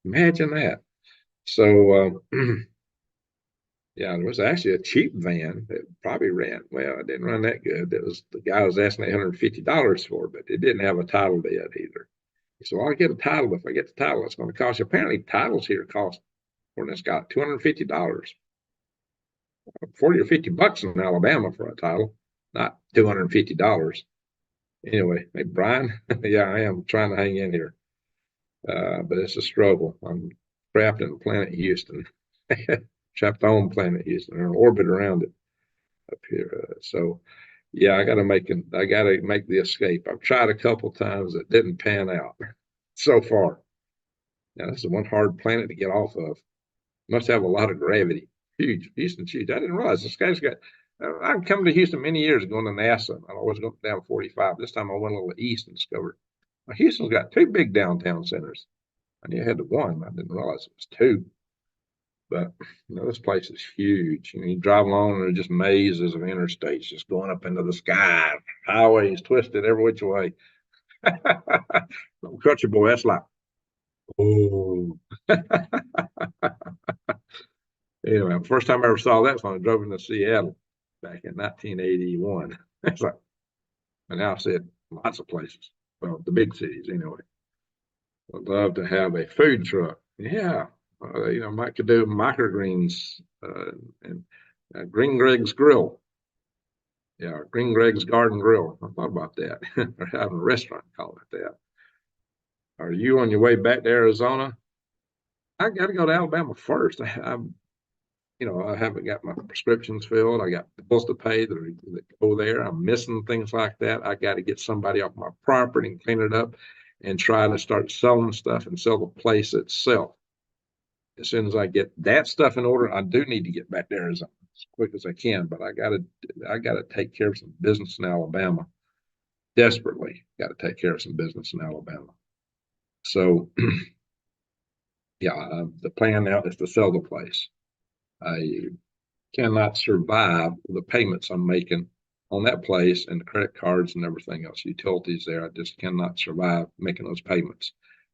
Imagine that. So, yeah, there was actually a cheap van that probably ran. Well, it didn't run that good. The guy was asking $850 for, but it didn't have a title to it either. He said, well, I'll get a title. If I get the title, it's going to cost you. Apparently, titles here cost, for this guy, $250. 40 or $50 in Alabama for a title, not $250. Anyway, hey, Brian, yeah, I am trying to hang in here, but it's a struggle. I'm trapped in planet Houston, trapped on planet Houston, or in orbit around it up here. So, yeah, I got to make the escape. I've tried a couple times. It didn't pan out so far. Now, this is one hard planet to get off of. Must have a lot of gravity. Huge. Houston's huge. I didn't realize this guy's got. I've come to Houston many years going to NASA. I always go down 45. This time I went a little east and discovered Houston's got two big downtown centers. I knew I had one. I didn't realize it was two. But this place is huge. You drive along and there's just mazes of interstates just going up into the sky. Highways twisted every which way. Don't cut your boy. That's like, oh. Anyway, the first time I ever saw that was when I drove into Seattle back in 1981. It's like, and now I see it lots of places. Well, the big cities anyway. Would love to have a food truck. Yeah, might could do microgreens and Green Greg's Grill. Yeah, Green Greg's Garden Grill. I thought about that. Or having a restaurant call it that. Are you on your way back to Arizona? I got to go to Alabama first. I haven't got my prescriptions filled. I got bills to pay that go there. I'm missing things like that. I got to get somebody off my property and clean it up and try to start selling stuff and sell the place itself. As soon as I get that stuff in order, I do need to get back to Arizona as quick as I can. But I gotta take care of some business in Alabama. Desperately got to take care of some business in Alabama. So, yeah, the plan now is to sell the place. I cannot survive the payments I'm making on that place and the credit cards and everything else, utilities there. I just cannot survive making those payments.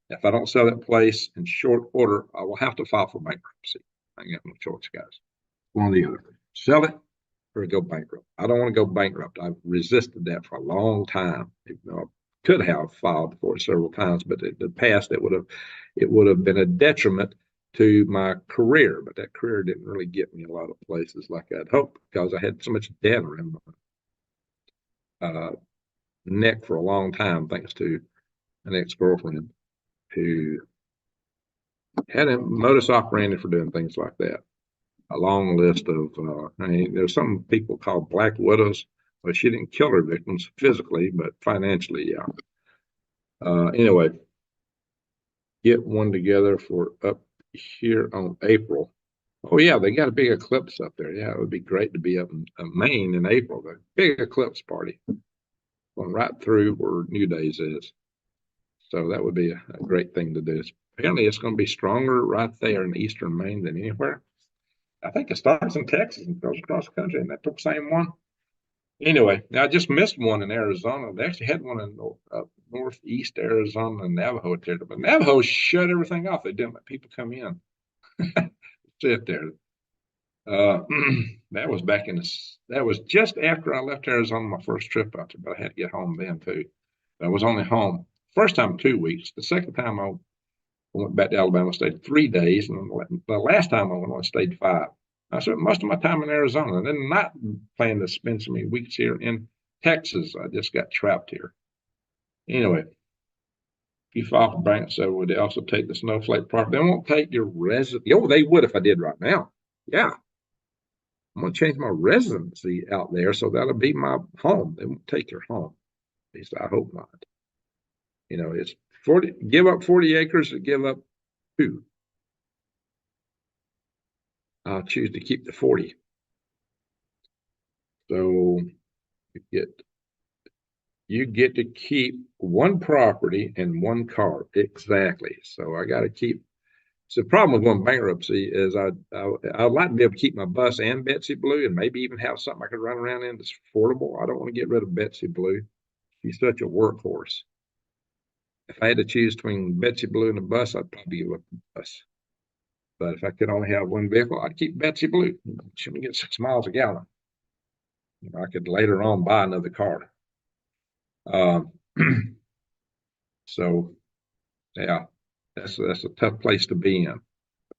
If I don't sell that place in short order, I will have to file for bankruptcy. I got no choice, guys. One or the other. Sell it or go bankrupt. I don't want to go bankrupt. I've resisted that for a long time. I could have filed for it several times, but in the past it would have been a detriment to my career. But that career didn't really get me a lot of places like I'd hoped because I had so much debt around my neck for a long time, thanks to an ex-girlfriend who had a modus operandi for doing things like that. A long list of, there's some people called black widows. Well, she didn't kill her victims physically, but financially, yeah. Anyway, get one together for up here on April. Oh, yeah, they got a big eclipse up there. Yeah, it would be great to be up in Maine in April. The big eclipse party going right through where New Days is. So that would be a great thing to do. Apparently, it's going to be stronger right there in eastern Maine than anywhere. I think it starts in Texas and goes across the country, and that's the same one. Anyway, I just missed one in Arizona. They actually had one in northeast Arizona and Navajo there, but Navajo shut everything off. They didn't let people come in. Sit there. That was that was just after I left Arizona my first trip out there, but I had to get home then too. I was only home first time 2 weeks. The second time I went back to Alabama, stayed 3 days, and the last time I went, I stayed 5. I spent most of my time in Arizona, and then not planning to spend so many weeks here in Texas. I just got trapped here. Anyway, if you file for bankruptcy, would they also take the snowflake property? They won't take your residence. Oh, they would if I did right now. Yeah. I'm going to change my residency out there, so that'll be my home. They won't take your home. At least I hope not. It's 40. Give up 40 acres to give up 2. I'll choose to keep the 40. So you get to keep one property and one car. Exactly. So I got to keep. So the problem with going bankruptcy is I'd like to be able to keep my bus and Betsy Blue and maybe even have something I could run around in that's affordable. I don't want to get rid of Betsy Blue. She's such a workhorse. If I had to choose between Betsy Blue and a bus, I'd probably give up the bus. But if I could only have one vehicle, I'd keep Betsy Blue. She would get 6 miles a gallon. I could later on buy another car. So, yeah, that's a tough place to be in.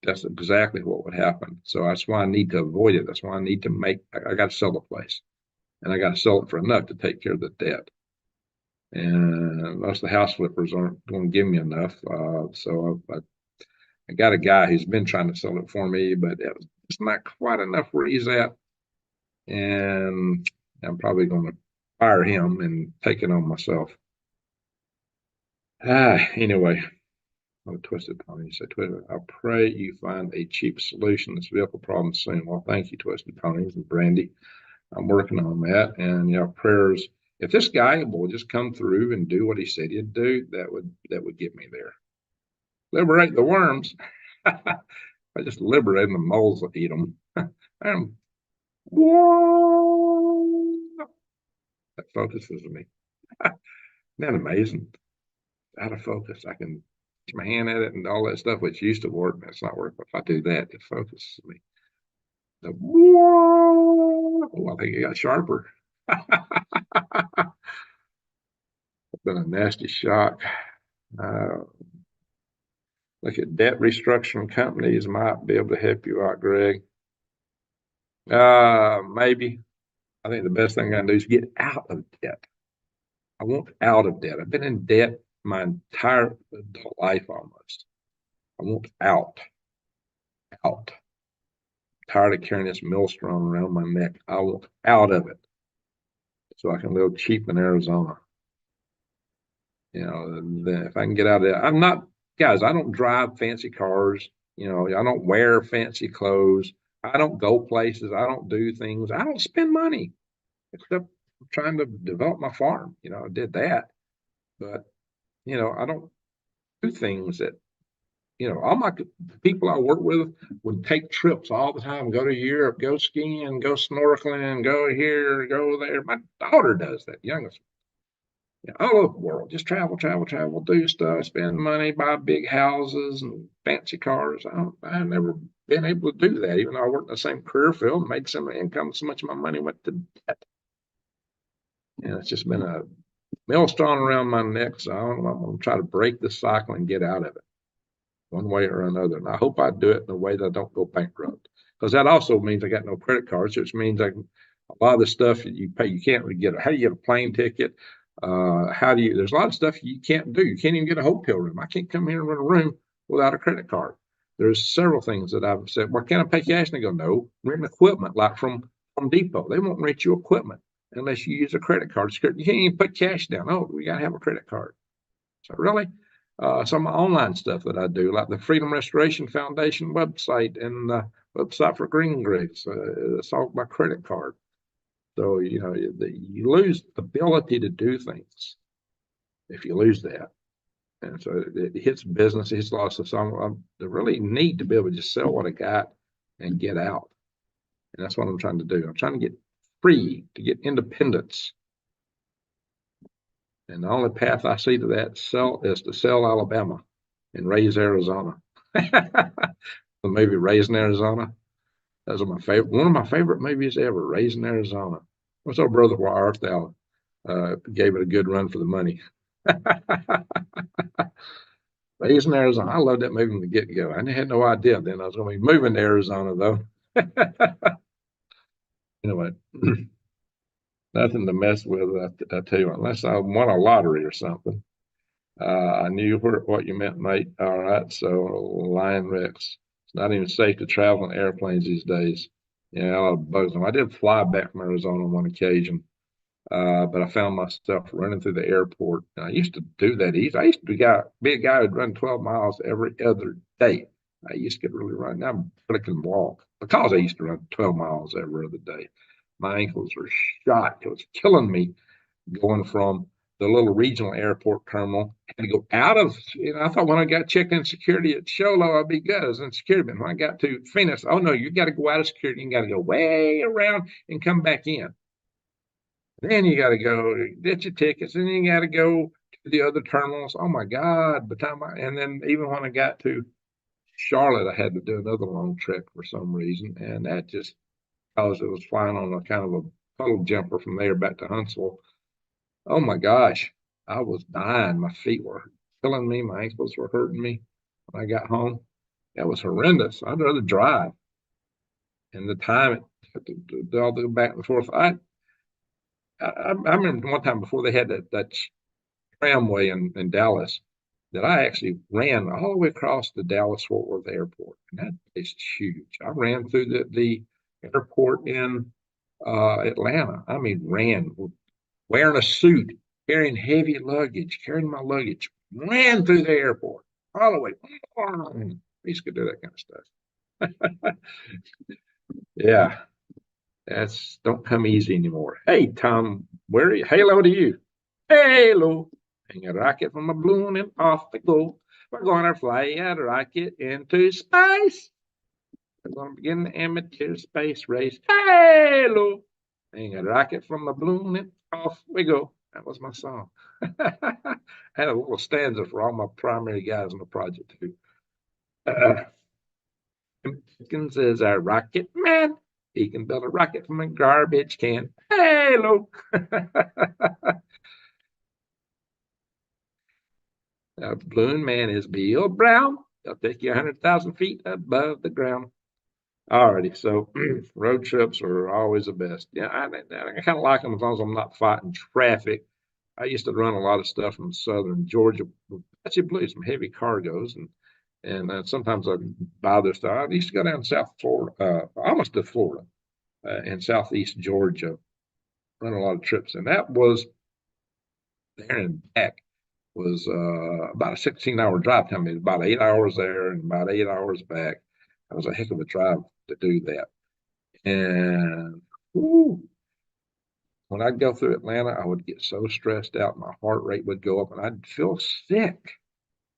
That's exactly what would happen. So that's why I need to avoid it. That's why I need to I got to sell the place, and I got to sell it for enough to take care of the debt. and most of the house flippers aren't going to give me enough. So I got a guy who's been trying to sell it for me, but it's not quite enough where he's at, and I'm probably going to fire him and take it on myself. Anyway, I'm a Twisted Pony. So, I pray you find a cheap solution to this vehicle problem soon. Well, thank you, Twisted Ponies and Brandy. I'm working on that, and prayers. If this guy will just come through and do what he said he'd do, that would get me there. Liberate the worms. I just liberate the moles that eat them. Whoa! That focuses me. Isn't that amazing? Out of focus, I can put my hand at it and all that stuff, which used to work. That's not working. If I do that, it focuses me. The whoa! Oh, I think it got sharper. It's been a nasty shock. Look at debt restructuring companies might be able to help you out, Greg. Maybe. I think the best thing I can do is get out of debt. I want out of debt. I've been in debt my entire life almost. I want out. Out. I'm tired of carrying this millstone around my neck. I want out of it so I can live cheap in Arizona. If I can get out of it, I'm not, guys, I don't drive fancy cars. I don't wear fancy clothes. I don't go places. I don't do things. I don't spend money except trying to develop my farm. I did that. But, I don't do things that, all my people I work with would take trips all the time, go to Europe, go skiing, go snorkeling, go here, go there. My daughter does that, youngest. All over the world, just travel, do stuff, spend money, buy big houses and fancy cars. I've never been able to do that, even though I worked in the same career field, made some income, so much of my money went to debt. And it's just been a millstone around my neck. So I'm going to try to break the cycle and get out of it one way or another. And I hope I do it in a way that I don't go bankrupt, because that also means I got no credit cards, which means a lot of the stuff that you pay, you can't really get. How do you get a plane ticket? There's a lot of stuff you can't do. You can't even get a hotel room. I can't come here and rent a room without a credit card. There's several things that I've said, well, can I pay cash? And they go, no, rent equipment, like from Home Depot. They won't rent you equipment unless you use a credit card. You can't even put cash down. Oh, we got to have a credit card. So really, some of my online stuff that I do, like the Freedom Restoration Foundation website and the website for Green Grids, it's all my credit card. So, you lose the ability to do things if you lose that. And so it hits business, it hits a lot of stuff. So I really need to be able to just sell what I got and get out. And that's what I'm trying to do. I'm trying to get free, to get independence. And the only path I see to that is to sell Alabama and raise Arizona. The movie Raising Arizona. Those are my favorite. One of my favorite movies ever, Raising Arizona. What's our brother Wyatt gave it a good run for the money. Raising Arizona. I loved that movie from the get-go. I had no idea then I was going to be moving to Arizona, though. Anyway, nothing to mess with. I tell you, unless I won a lottery or something. I knew what you meant, mate. All right, so Lion Rex. It's not even safe to travel in airplanes these days. A lot of bugs. I did fly back from Arizona on one occasion, but I found myself running through the airport. And I used to do that easy. I used to be a guy who'd run 12 miles every other day. I used to get really run. Now I can walk because I used to run 12 miles every other day. My ankles were shot. It was killing me going from the little regional airport terminal. I had to go out of, I thought when I got checked in security at Show Low, I'd be good. I was in security. But when I got to Phoenix, oh no, you got to go out of security. You got to go way around and come back in. Then you got to go get your tickets. And then you got to go to the other terminals. Oh my God. And then even when I got to Charlotte, I had to do another long trek for some reason. And that just, because it was flying on a kind of a puddle jumper from there back to Huntsville. Oh my gosh, I was dying. My feet were killing me. My ankles were hurting me when I got home. That was horrendous. I'd rather drive. And the time to do all the back and forth. I remember one time before they had that tramway in Dallas that I actually ran all the way across the Dallas Fort Worth airport. And that place is huge. I ran through the airport in Atlanta. I mean, ran wearing a suit, carrying heavy luggage, carrying my luggage, ran through the airport all the way. We used to do that kind of stuff. Yeah, that's don't come easy anymore. Hey, Tom, where are you? Halo to you. Halo. Hang a rocket from a balloon and off we go. We're going to fly a rocket into space. We're going to begin the amateur space race. Halo. Hang a rocket from a balloon and off we go. That was my song. I had a little stanza for all my primary guys on the project too. Pickens is our rocket man. He can build a rocket from a garbage can. Halo. Balloon man is Bill Brown. They'll take you 100,000 feet above the ground. Alrighty, so road trips are always the best. Yeah, I kind of like them as long as I'm not fighting traffic. I used to run a lot of stuff from southern Georgia, actually blew some heavy cargoes, and sometimes I'd buy their stuff. I used to go down to South Florida, almost to Florida, and southeast Georgia, run a lot of trips, and that was there and back was about a 16-hour drive time. It was about 8 hours there and about 8 hours back. That was a heck of a drive to do that. And whew, when I'd go through Atlanta, I would get so stressed out. My heart rate would go up and I'd feel sick.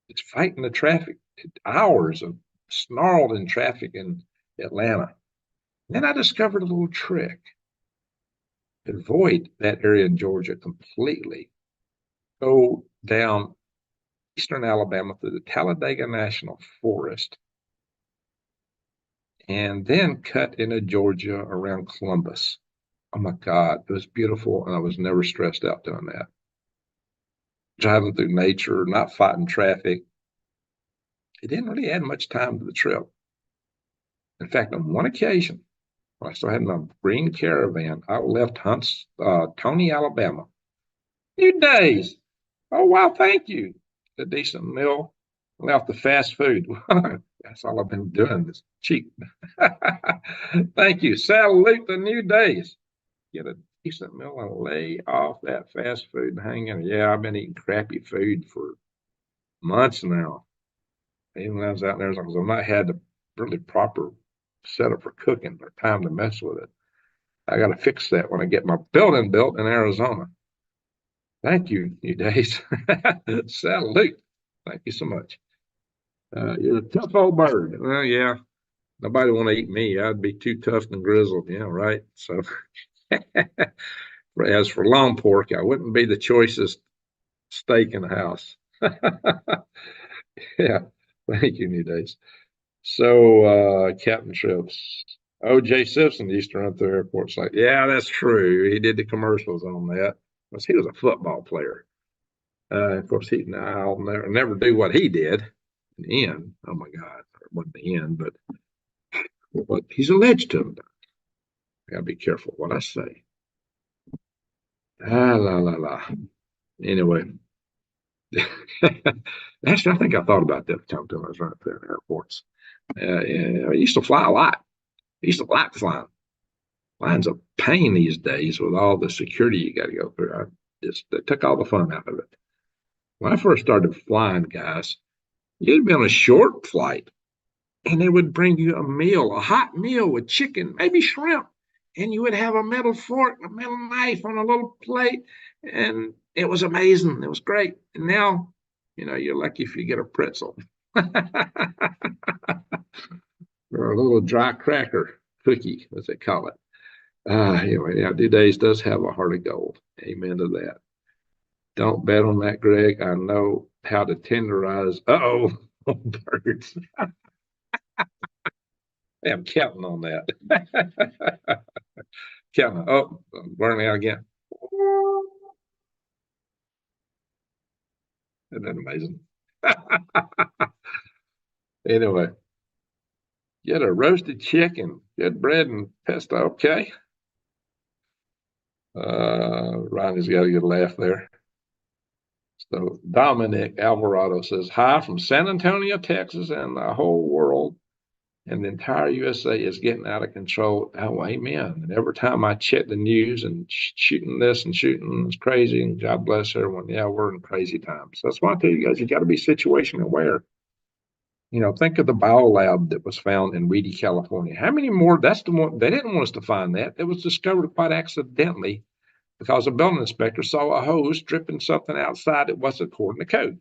It's fighting the traffic, hours of snarled in traffic in Atlanta. Then I discovered a little trick to avoid that area in Georgia completely. Go down eastern Alabama through the Talladega National Forest and then cut into Georgia around Columbus. Oh my God, it was beautiful, and I was never stressed out doing that. Driving through nature, not fighting traffic. It didn't really add much time to the trip. In fact, on one occasion, when I still had my green caravan, I left Tony, Alabama. New days. Oh, wow, thank you. A decent meal. Left the fast food. That's all I've been doing. It's cheap. Thank you. Salute the new days. Get a decent meal and lay off that fast food and hang in. Yeah, I've been eating crappy food for months now. Even when I was out there, because I've not had the really proper setup for cooking or time to mess with it. I got to fix that when I get my building built in Arizona. Thank you, new days. Salute. Thank you so much. You're a tough old bird. Well, yeah. Nobody want to eat me. I'd be too tough and grizzled. Yeah, right. So, as for long pork, I wouldn't be the choicest steak in the house. Yeah. Thank you, new days. So, Captain Trips. O.J. Simpson used to run through airports like, yeah, that's true. He did the commercials on that. Because he was a football player. Of course, I'll never do what he did in the end. Oh my God, it wasn't the end, but what he's alleged to have done. I gotta be careful what I say. Ah, la la la. Anyway, actually, I think I thought about that the time I was running through airports. I used to fly a lot. I used to like flying. Flying's a pain these days with all the security you got to go through. It took all the fun out of it. When I first started flying, guys, you'd be on a short flight and they would bring you a meal, a hot meal with chicken, maybe shrimp, and you would have a metal fork, a metal knife on a little plate, and it was amazing. It was great. And now, you're lucky if you get a pretzel or a little dry cracker cookie, as they call it. Anyway, yeah, Two Days does have a heart of gold. Amen to that. Don't bet on that, Greg. I know how to tenderize. Birds. I'm counting on that. Counting. Oh, I'm burning out again. Isn't that amazing? Anyway, get a roasted chicken, good bread and pesto. Okay. Ronnie's got a good laugh there. So Dominic Alvarado says, hi from San Antonio, Texas, and the whole world and the entire USA is getting out of control. Oh, amen. And every time I check the news and shooting this and shooting is crazy, and God bless everyone. Yeah, we're in crazy times. That's why I tell you guys, you got to be situation aware. You know, think of the biolab that was found in Reedy, California. How many more? That's the one they didn't want us to find that. It was discovered quite accidentally because a building inspector saw a hose dripping something outside that wasn't according to code.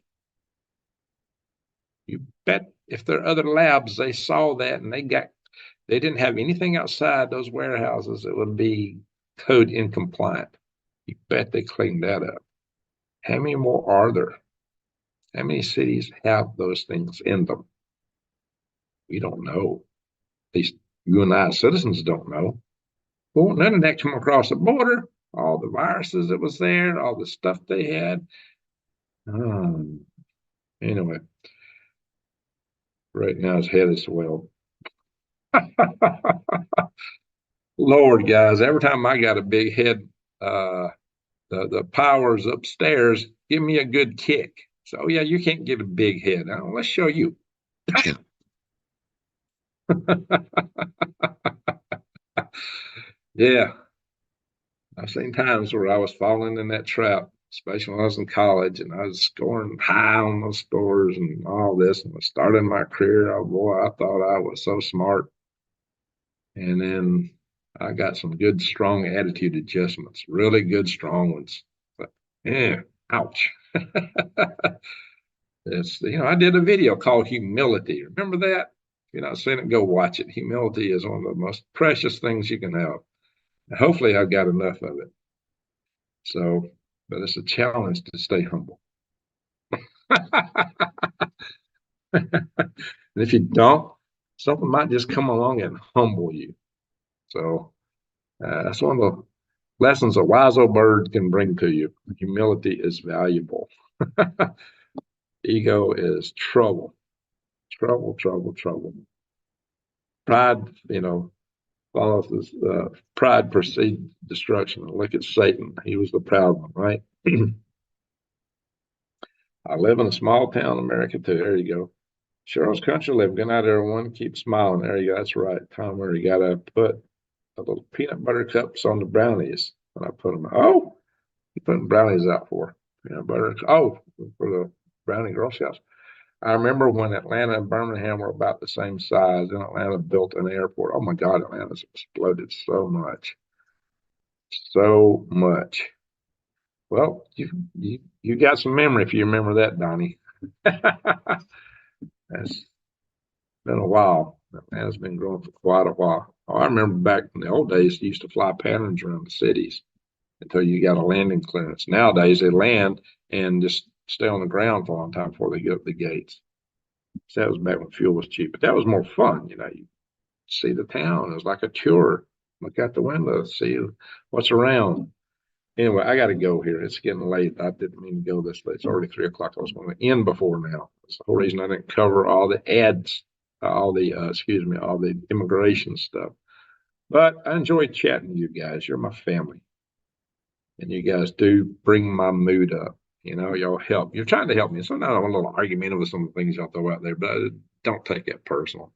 You bet if there are other labs, they saw that and they didn't have anything outside those warehouses that would be code incompliant. You bet they cleaned that up. How many more are there? How many cities have those things in them? We don't know. At least you and I, citizens, don't know. Well, none of that came across the border. All the viruses that was there, all the stuff they had. Anyway, right now his head is swelled. Lord, guys, every time I got a big head, the powers upstairs give me a good kick. So yeah, you can't get a big head. Now, let's show you. Yeah, I've seen times where I was falling in that trap, especially when I was in college and I was scoring high on those scores and all this and was starting my career. Oh boy, I thought I was so smart. And then I got some good, strong attitude adjustments, really good, strong ones. But yeah, ouch. I did a video called Humility. Remember that? If you're not seen it, go watch it. Humility is one of the most precious things you can have. Hopefully, I've got enough of it. So, but it's a challenge to stay humble. And if you don't, something might just come along and humble you. So, that's one of the lessons a wise old bird can bring to you. Humility is valuable. Ego is trouble, trouble, trouble, trouble. Pride, follows this. Pride precedes destruction. Look at Satan. He was the proud one, right? I live in a small town, America, too. There you go. Cheryl's Country Live. Good night, everyone. Keep smiling. There you go. That's right. Tom, where you got to put a little peanut butter cups on the brownies when I put them. Oh, you putting brownies out for peanut butter? Oh, for the brownie Girl Scouts. I remember when Atlanta and Birmingham were about the same size, and Atlanta built an airport. Oh my God, Atlanta's exploded so much, so much. Well, you got some memory if you remember that, Donnie. That's been a while. Atlanta's been growing for quite a while. Oh, I remember back in the old days, they used to fly patterns around the cities until you got a landing clearance. Nowadays, they land and just stay on the ground for a long time before they get up the gates. So that was back when fuel was cheap, but that was more fun. You see the town. It was like a tour. Look out the window, see what's around. Anyway, I got to go here. It's getting late. I didn't mean to go this late. It's already 3 o'clock. I was going to end before now. That's the whole reason I didn't cover all the ads, all the immigration stuff. But I enjoyed chatting with you guys. You're my family. And you guys do bring my mood up. Y'all help. You're trying to help me. Sometimes I'm a little argumentative with some of the things y'all throw out there, but don't take it personal.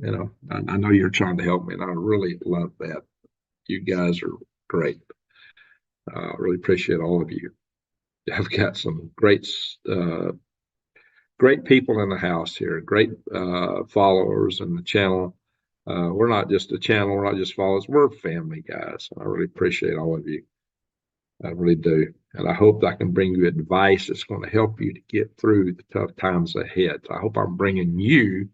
I know you're trying to help me, and I really love that. You guys are great. I really appreciate all of you. I've got some great people in the house here, great followers in the channel. We're not just a channel, we're not just followers, we're family, guys. I really appreciate all of you. I really do. And I hope that I can bring you advice that's going to help you to get through the tough times ahead. So I hope I'm bringing you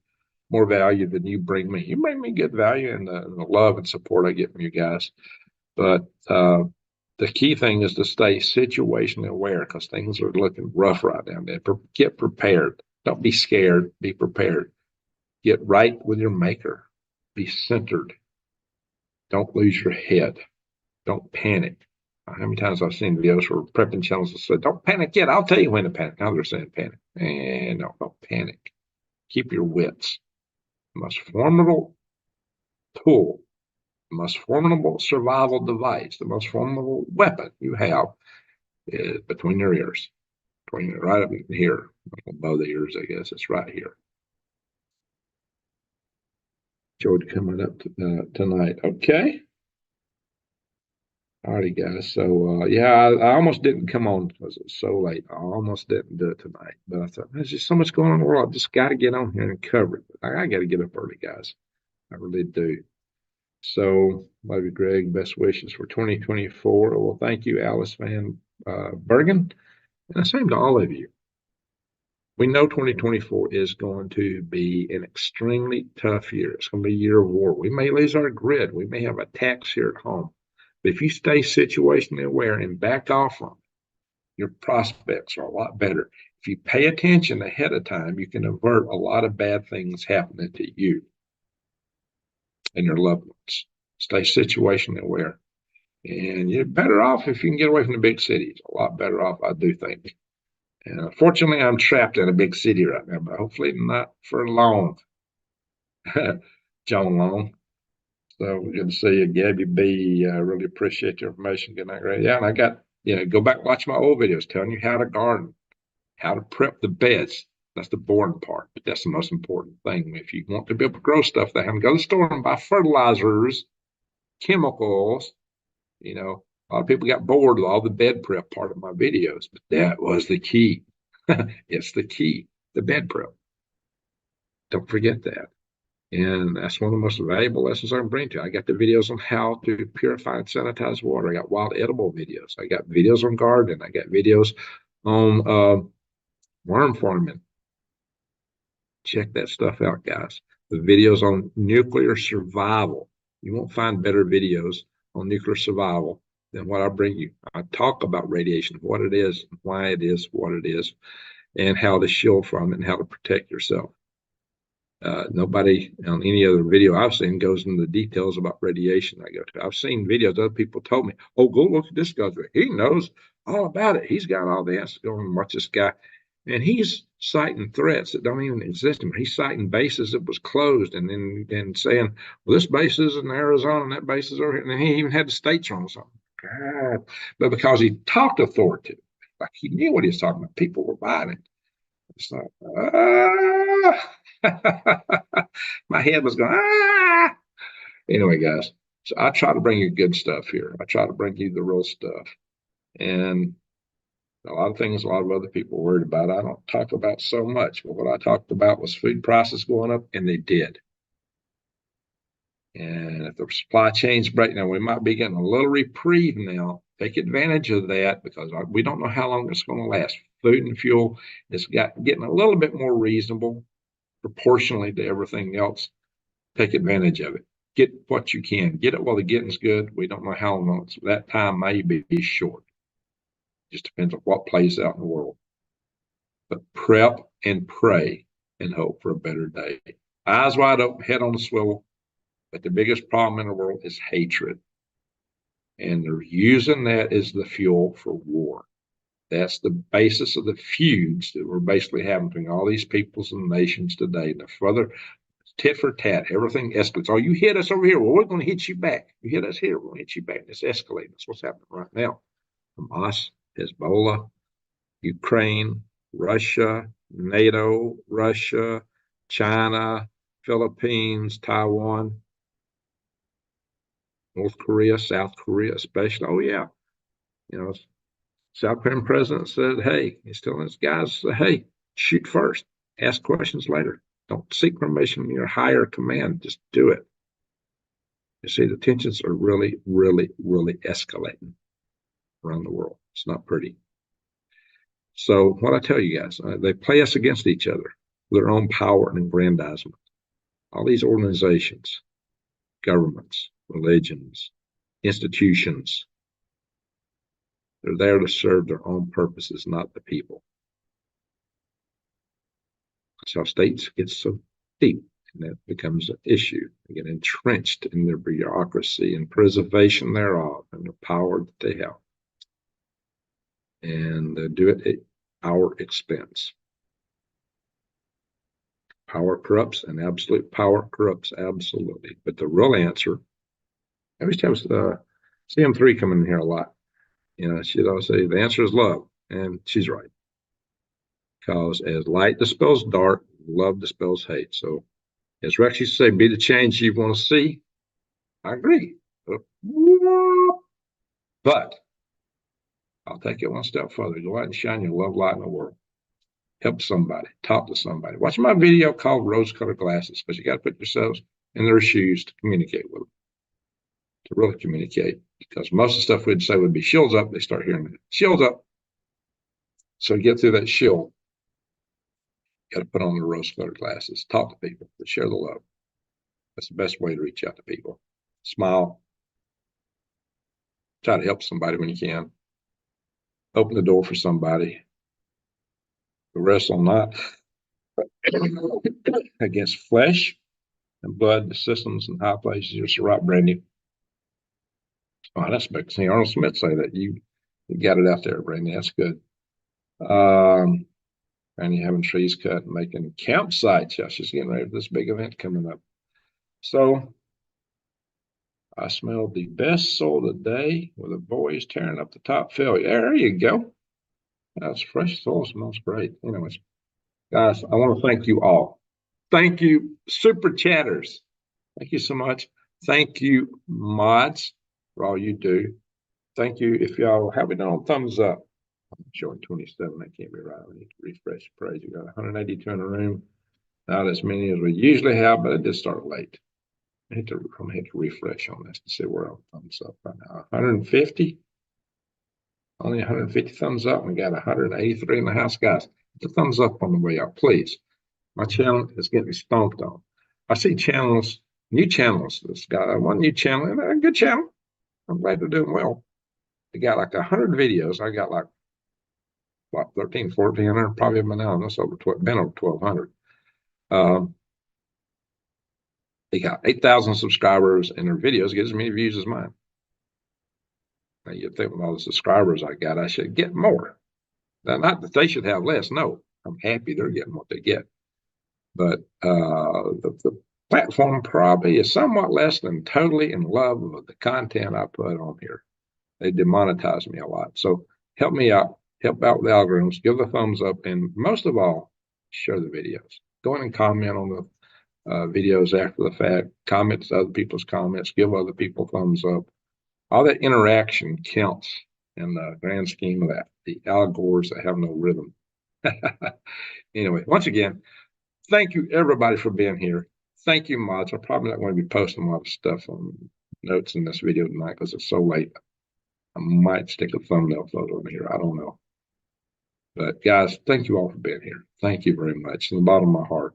more value than you bring me. You bring me good value and the love and support I get from you guys. But the key thing is to stay situationally aware because things are looking rough right now. Get prepared. Don't be scared. Be prepared. Get right with your maker. Be centered. Don't lose your head. Don't panic. How many times I've seen videos where prepping channels that said, don't panic yet. I'll tell you when to panic. Now they're saying panic. No, don't panic. Keep your wits. The most formidable tool, the most formidable survival device, the most formidable weapon you have is between your ears. between right up in here, above the ears, I guess. It's right here. George coming up tonight. Okay. All right, guys. So, yeah, I almost didn't come on because it was so late. I almost didn't do it tonight. But I thought, there's just so much going on in the world. I just got to get on here and cover it. I got to get up early, guys. I really do. So, love you, Greg. Best wishes for 2024. Well, thank you, Alice Van Bergen. And the same to all of you. We know 2024 is going to be an extremely tough year. It's going to be a year of war. We may lose our grid. We may have attacks here at home. But if you stay situationally aware and back off from it, your prospects are a lot better. If you pay attention ahead of time, you can avert a lot of bad things happening to you and your loved ones. Stay situationally aware. And you're better off if you can get away from the big cities. A lot better off, I do think. And unfortunately, I'm trapped in a big city right now, but hopefully not for long. John Long. So good to see you, Gabby B. Really appreciate your information. Good night, Ray. Yeah, and I got, go back and watch my old videos telling you how to garden, how to prep the beds. That's the boring part, but that's the most important thing. If you want to be able to grow stuff, they have to go to the store and buy fertilizers, chemicals. A lot of people got bored with all the bed prep part of my videos, but that was the key. It's the key, the bed prep. Don't forget that. And that's one of the most valuable lessons I can bring to you. I got the videos on how to purify and sanitize water. I got wild edible videos. I got videos on gardening. I got videos on worm farming. Check that stuff out, guys. The videos on nuclear survival. You won't find better videos on nuclear survival than what I bring you. I talk about radiation, what it is, why it is what it is, and how to shield from it and how to protect yourself. Nobody on any other video I've seen goes into the details about radiation I go to. I've seen videos other people told me, oh, go look at this guy. He knows all about it. He's got all the answers. Go and watch this guy. And he's citing threats that don't even exist anymore. He's citing bases that was closed and then saying, well, this base is in Arizona and that base is over here. And he even had the states wrong or something. God. But because he talked authoritative, like he knew what he was talking about, people were buying it. It's like, my head was going, ah. Anyway, guys, so I try to bring you good stuff here. I try to bring you the real stuff. And a lot of things a lot of other people are worried about, I don't talk about so much. But what I talked about was food prices going up, and they did. And if the supply chains break now, we might be getting a little reprieve now. Take advantage of that because we don't know how long it's going to last. Food and fuel is getting a little bit more reasonable proportionally to everything else. Take advantage of it. Get what you can. Get it while the getting's good. We don't know how long. That time may be short. Just depends on what plays out in the world. But prep and pray and hope for a better day. Eyes wide open, head on the swivel. But the biggest problem in the world is hatred. And they're using that as the fuel for war. That's the basis of the feuds that we're basically having between all these peoples and nations today. And the further tit for tat, everything escalates. Oh, you hit us over here. Well, we're going to hit you back. You hit us here. We're going to hit you back. It's escalating. That's what's happening right now. Hamas, Hezbollah, Ukraine, Russia, NATO, Russia, China, Philippines, Taiwan, North Korea, South Korea, especially. Oh, yeah. South Korean president said, hey, he's telling his guys, hey, shoot first, ask questions later. Don't seek permission from your higher command. Just do it. You see, the tensions are really, really, really escalating around the world. It's not pretty. So what I tell you guys, they play us against each other, their own power and aggrandizement. All these organizations, governments, religions, institutions, they're there to serve their own purposes, not the people. That's how states get so deep, and that becomes an issue. They get entrenched in their bureaucracy and preservation thereof and the power that they have. And they do it at our expense. Power corrupts, and absolute power corrupts absolutely. But the real answer, I used to have CM3 coming in here a lot. She'd always say, the answer is love. And she's right. because as light dispels dark, love dispels hate. So, as Rex used to say, be the change you want to see. I agree. But I'll take it one step further. Go out and shine your love light in the world. Help somebody, talk to somebody. Watch my video called Rose Colored Glasses, because you got to put yourselves in their shoes to communicate with them, to really communicate. Because most of the stuff we'd say would be shields up, they start hearing it. Shields up. So get through that shield. You got to put on the rose colored glasses, talk to people, to share the love. That's the best way to reach out to people. Smile. Try to help somebody when you can. Open the door for somebody. The rest will not against flesh and blood, the systems and high places. You're so right, Brandy. Oh, that's big. See, Arnold Smith say that. You got it out there, Brandy. That's good. Brandy having trees cut and making campsites. Yeah, she's getting ready for this big event coming up. So I smelled the best soul today with the boys tearing up the top fill. Yeah, there you go. That's fresh soul. Smells great. Anyways, guys, I want to thank you all. Thank you, super chatters. Thank you so much. Thank you, mods, for all you do. Thank you. If y'all have it on thumbs up, I'm showing 27. That can't be right. I need to refresh the page. We got 182 in the room. Not as many as we usually have, but it did start late. I'm going to hit refresh on this to see where I'm thumbs up right now. 150. Only 150 thumbs up. We got 183 in the house, guys. Put a thumbs up on the way out, please. My channel is getting stomped on. I see channels, new channels. This guy, one new channel, and a good channel. I'm glad they're doing well. They got like 100 videos. I got like, what, 13, 1400, probably by now. That's over been over 1200. They got 8,000 subscribers, and their videos get as many views as mine. Now, you'd think with all the subscribers I got, I should get more. Now, not that they should have less. No, I'm happy they're getting what they get. But the platform probably is somewhat less than totally in love with the content I put on here. They demonetize me a lot. So help me out. Help out with the algorithms. Give the thumbs up. And most of all, share the videos. Go in and comment on the videos after the fact. Comment to other people's comments. Give other people thumbs up. All that interaction counts in the grand scheme of that. The algorithms that have no rhythm. Anyway, once again, thank you, everybody, for being here. Thank you, mods. I'm probably not going to be posting a lot of stuff on notes in this video tonight because it's so late. I might stick a thumbnail photo in here. I don't know. But, guys, thank you all for being here. Thank you very much from the bottom of my heart.